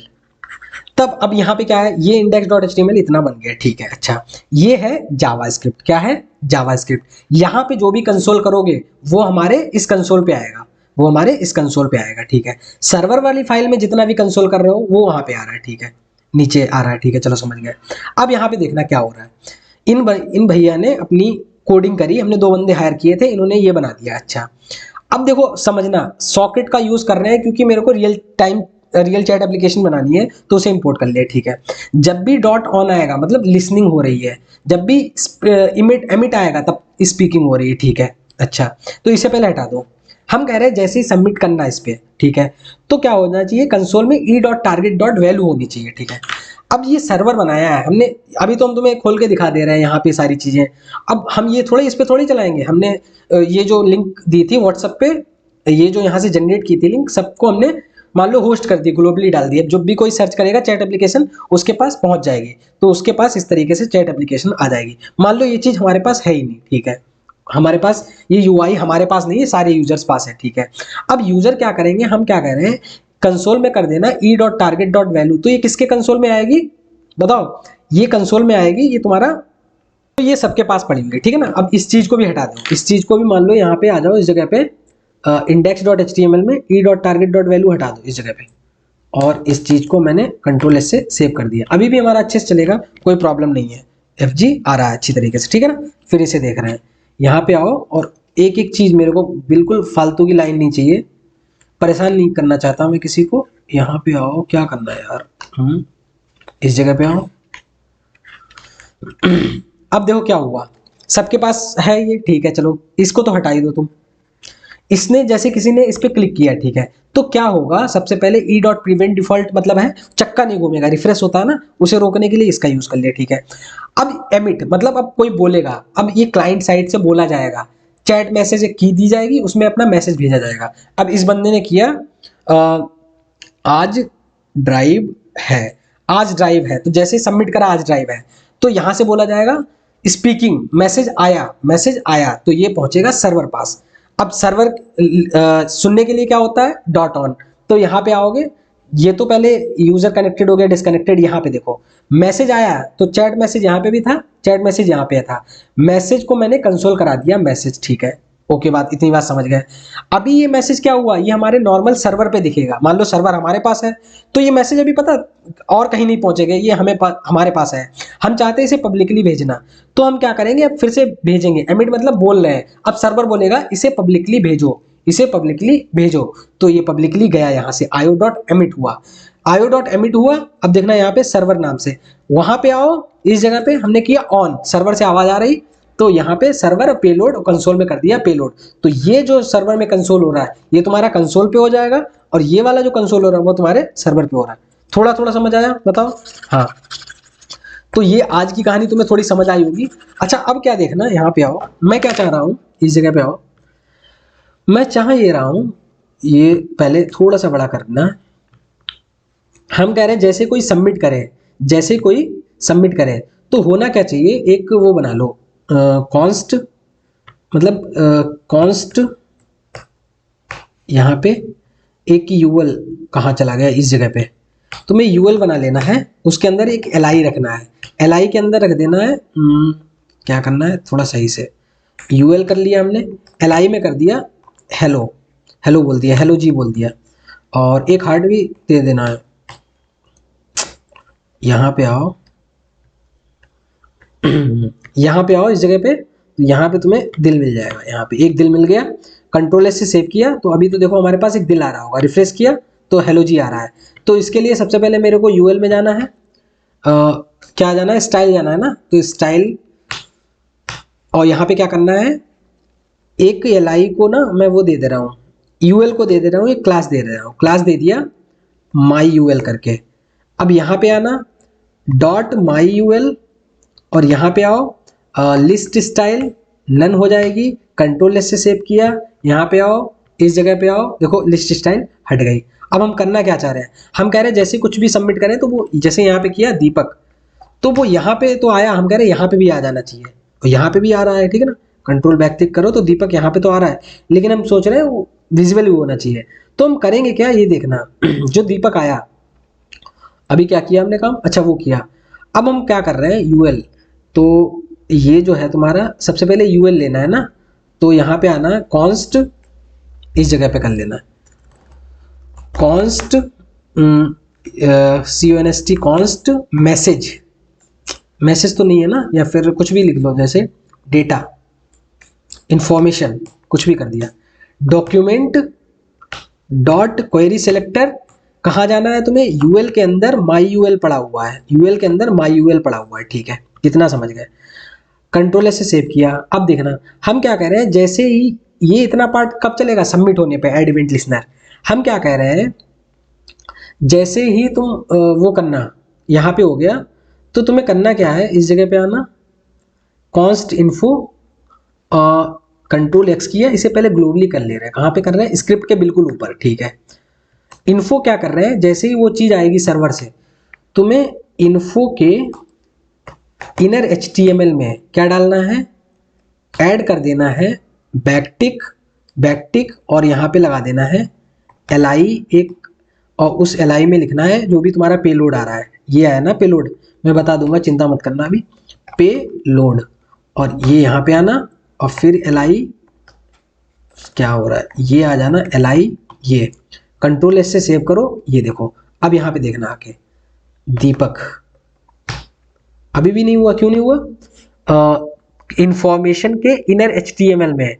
तब अब यहाँ पे क्या है, ये इंडेक्स डॉट एचटीएमएल इतना बन गया, ठीक है। अच्छा, ये है जावास्क्रिप्ट, क्या है, जावास्क्रिप्ट। यहाँ पे जो भी कंसोल करोगे वो हमारे इस कंसोल पे आएगा, वो हमारे इस कंसोल पे आएगा, ठीक है। सर्वर वाली फाइल में जितना भी कंसोल कर रहे हो वो वहां पे आ रहा है, ठीक है, नीचे आ रहा है, ठीक है, चलो समझ गए। अब यहाँ पे देखना क्या हो रहा है, इन भैया ने अपनी कोडिंग करी, हमने दो बंदे हायर किए थे, इन्होंने ये बना दिया। अच्छा, अब देखो समझना, सॉकेट का यूज कर रहे हैं क्योंकि मेरे को रियल चैट एप्लीकेशन बनानी है, तो उसे इंपोर्ट कर लिया, ठीक है। जब भी डॉट ऑन आएगा मतलब लिसनिंग हो रही है, जब भी एमिट आएगा तब स्पीकिंग हो रही है, ठीक है। अच्छा, तो इसे पहले हटा दो, हम कह रहे हैं जैसे ही सबमिट करना है इस पे, ठीक है, तो क्या होना चाहिए, कंसोल में ई डॉट टारगेट डॉट वैल्यू होनी चाहिए, ठीक है। अब ये सर्वर बनाया है हमने, अभी तो हम तुम्हें खोल के दिखा दे रहे हैं यहाँ पे सारी चीजें। अब हम ये थोड़े इस पे थोड़ी चलाएंगे, हमने ये जो लिंक दी थी व्हाट्सएप पे, ये जो यहाँ से जनरेट की थी लिंक, सबको हमने मान लो होस्ट कर दी, ग्लोबली डाल दी। अब जब भी कोई सर्च करेगा चैट एप्लीकेशन, उसके पास पहुंच जाएगी, तो उसके पास इस तरीके से चैट एप्लीकेशन आ जाएगी। मान लो ये चीज हमारे पास है ही नहीं, ठीक है, हमारे पास ये यूआई हमारे पास नहीं है, सारे यूजर्स पास है, ठीक है। अब यूजर क्या करेंगे, हम क्या कह रहे हैं, कंसोल में कर देना ई डॉट टारगेट डॉट वैल्यू। तो ये किसके कंसोल में आएगी बताओ, ये कंसोल में आएगी, ये तुम्हारा, तो ये सबके पास पड़ी हुई है, ठीक है ना। अब इस चीज को भी हटा दो, इस चीज को भी मान लो यहाँ पे आ जाओ, इस जगह पे index.html में e.target.value हटा दो इस जगह पे, और इस चीज को मैंने कंट्रोल एस से सेव कर दिया। अभी भी हमारा अच्छे से चलेगा, कोई प्रॉब्लम नहीं है, FG आ रहा है अच्छी तरीके से, ठीक है ना। फिर इसे देख रहे हैं, यहाँ पे आओ, और एक एक चीज मेरे को बिल्कुल फालतू की लाइन नहीं चाहिए, परेशान नहीं करना चाहता मैं किसी को। यहाँ पे आओ, क्या करना है यार, इस जगह पे आओ। अब देखो क्या हुआ, सबके पास है ये, ठीक है, चलो इसको तो हटा ही दो तुम। इसने जैसे किसी ने इस पे क्लिक किया, ठीक है, तो क्या होगा, सबसे पहले e.prevent डिफॉल्ट मतलब है चक्का नहीं घूमेगा, रिफ्रेश होता है ना, उसे रोकने के लिए इसका यूज कर लिया, ठीक है। अब एमिट मतलब अब कोई बोलेगा, अब ये क्लाइंट साइड से बोला जाएगा, चैट मैसेज की दी जाएगी, उसमें अपना मैसेज भेजा जाएगा। अब इस बंदे ने किया आज ड्राइव है, आज ड्राइव है, तो जैसे सबमिट करा आज ड्राइव है, तो यहां से बोला जाएगा स्पीकिंग मैसेज आया, तो ये पहुंचेगा सर्वर पास। अब सर्वर सुनने के लिए क्या होता है, डॉट ऑन, तो यहाँ पे आओगे, ये तो पहले यूजर कनेक्टेड हो गया, डिसकनेक्टेड, यहाँ पे देखो मैसेज आया, तो चैट मैसेज यहाँ पे भी था, चैट मैसेज यहाँ पे था, मैसेज को मैंने कंसोल करा दिया मैसेज, ठीक है, ओके, बात इतनी बात समझ गए। अभी ये मैसेज क्या हुआ, ये हमारे नॉर्मल सर्वर पे दिखेगा, मान लो सर्वर हमारे पास है, तो ये मैसेज अभी पता और कहीं नहीं पहुंचेगा, ये हमारे पास है, हम चाहते हैं इसे पब्लिकली भेजना, तो हम क्या करेंगे, अब फिर से भेजेंगे, एमिट मतलब बोल रहे हैं, अब सर्वर बोलेगा इसे पब्लिकली भेजो, इसे पब्लिकली भेजो, तो ये पब्लिकली गया, यहाँ से io.emit हुआ, io.emit हुआ। अब देखना यहाँ पे सर्वर नाम से, वहां पे आओ, इस जगह पे हमने किया ऑन, सर्वर से आवाज आ रही, तो यहाँ पे सर्वर पेलोड और कंसोल में कर दिया पेलोड, तो ये जो सर्वर में कंसोल हो रहा है ये तुम्हारा कंसोल पे हो जाएगा, और ये वाला जो कंसोल हो रहा है वो तुम्हारे सर्वर पे हो रहा है। थोड़ा थोड़ा समझ आया, बताओ। हाँ, तो ये आज की कहानी तुम्हें थोड़ी समझ आई होगी। अच्छा, अब क्या देखना, यहाँ पे आओ, मैं क्या चाह रहा हूँ, इस जगह पे आओ, मैं चाह ये रहा हूं, ये पहले थोड़ा सा बड़ा करना। हम कह रहे हैं जैसे कोई सबमिट करे, जैसे कोई सबमिट करे, तो होना क्या चाहिए, एक वो बना लो कॉन्स्ट, मतलब कॉन्स्ट, यहाँ पे एक यूएल कहाँ चला गया, इस जगह पे तुम्हें यूएल बना लेना है, उसके अंदर एक एलआई रखना है, एलआई के अंदर रख देना है, क्या करना है, थोड़ा सही से, यूएल कर लिया हमने, एलआई में कर दिया हेलो, हेलो बोल दिया, हेलो जी बोल दिया, और एक हार्ट भी दे देना है। यहाँ पे आओ, यहाँ पे आओ, इस जगह पे, तो यहाँ पे तुम्हें दिल मिल जाएगा, यहाँ पे एक दिल मिल गया, कंट्रोल एस से सेव किया, तो अभी तो देखो हमारे पास एक दिल आ रहा होगा, रिफ्रेश किया तो हेलो जी आ रहा है। तो इसके लिए सबसे पहले मेरे को यूएल में जाना है, क्या जाना है, स्टाइल जाना है ना, तो स्टाइल, और यहाँ पे क्या करना है, एक एलआई को ना मैं वो दे दे रहा हूँ, यूएल को दे दे रहा हूँ, एक क्लास दे रहा हूँ, क्लास दे दिया माई यूएल करके। अब यहाँ पे आना डॉट माई यूएल, और यहाँ पे आओ लिस्ट स्टाइल नन हो जाएगी, कंट्रोल एस से सेव किया, यहाँ पे आओ, इस जगह पे आओ, देखो लिस्ट स्टाइल हट गई। अब हम करना क्या चाह रहे हैं, हम कह रहे हैं जैसे कुछ भी सबमिट करें तो वो, जैसे यहाँ पे किया दीपक, तो वो यहाँ पे तो आया, हम कह रहे हैं यहाँ पे भी आ जाना चाहिए, और यहाँ पे भी आ रहा है, ठीक है ना, कंट्रोल बैक क्लिक करो तो दीपक यहाँ पे तो आ रहा है, लेकिन हम सोच रहे हैं वो विजिबल भी होना चाहिए। तो हम करेंगे क्या, ये देखना, जो दीपक आया, अभी क्या किया हमने काम, अच्छा वो किया, अब हम क्या कर रहे हैं, यूएल, तो ये जो है तुम्हारा, सबसे पहले यूएल लेना है ना, तो यहाँ पे आना कॉन्स्ट, इस जगह पे कर लेना const, CONST const message, message तो नहीं है ना, या फिर कुछ भी लिख लो, जैसे डेटा इंफॉर्मेशन, कुछ भी कर दिया, डॉक्यूमेंट डॉट क्वेरी सेलेक्टर, कहाँ जाना है तुम्हें, यूएल के अंदर माई यूएल पड़ा हुआ है, यूएल के अंदर माई यूएल पड़ा हुआ है, ठीक है, इतना समझ गए, कंट्रोल एस से सेव किया। अब देखना हम क्या कह रहे हैं, जैसे ही ये इतना पार्ट कब चलेगा, सबमिट होने पे ऐड इवेंट लिसनर, हम क्या कह रहे हैं, जैसे ही तुम वो करना, यहाँ पे हो गया, तो तुम्हें करना क्या है, इस जगह पे आना, कॉन्स्ट इन्फो, कंट्रोल एक्स किया, इसे पहले ग्लोबली कर ले रहे हैं, कहाँ पे कर रहे हैं, स्क्रिप्ट के बिल्कुल ऊपर, ठीक है। इन्फो क्या कर रहे हैं, जैसे ही वो चीज आएगी सर्वर से, तुम्हें इन्फो के इनर HTML में क्या डालना है, ऐड कर देना है बैकटिक, और यहाँ पे लगा देना है एलआई एक, और उस एलआई में लिखना है जो भी तुम्हारा पेलोड आ रहा है, ये आया ना पेलोड, मैं बता दूंगा, चिंता मत करना, अभी पेलोड, और ये यहाँ पे आना, और फिर एलआई क्या हो रहा है, ये आ जाना li, ये कंट्रोल एस से सेव करो, ये देखो अब यहाँ पे देखना आके दीपक, अभी भी नहीं हुआ, क्यों नहीं हुआ, इंफॉर्मेशन के इनर HTML में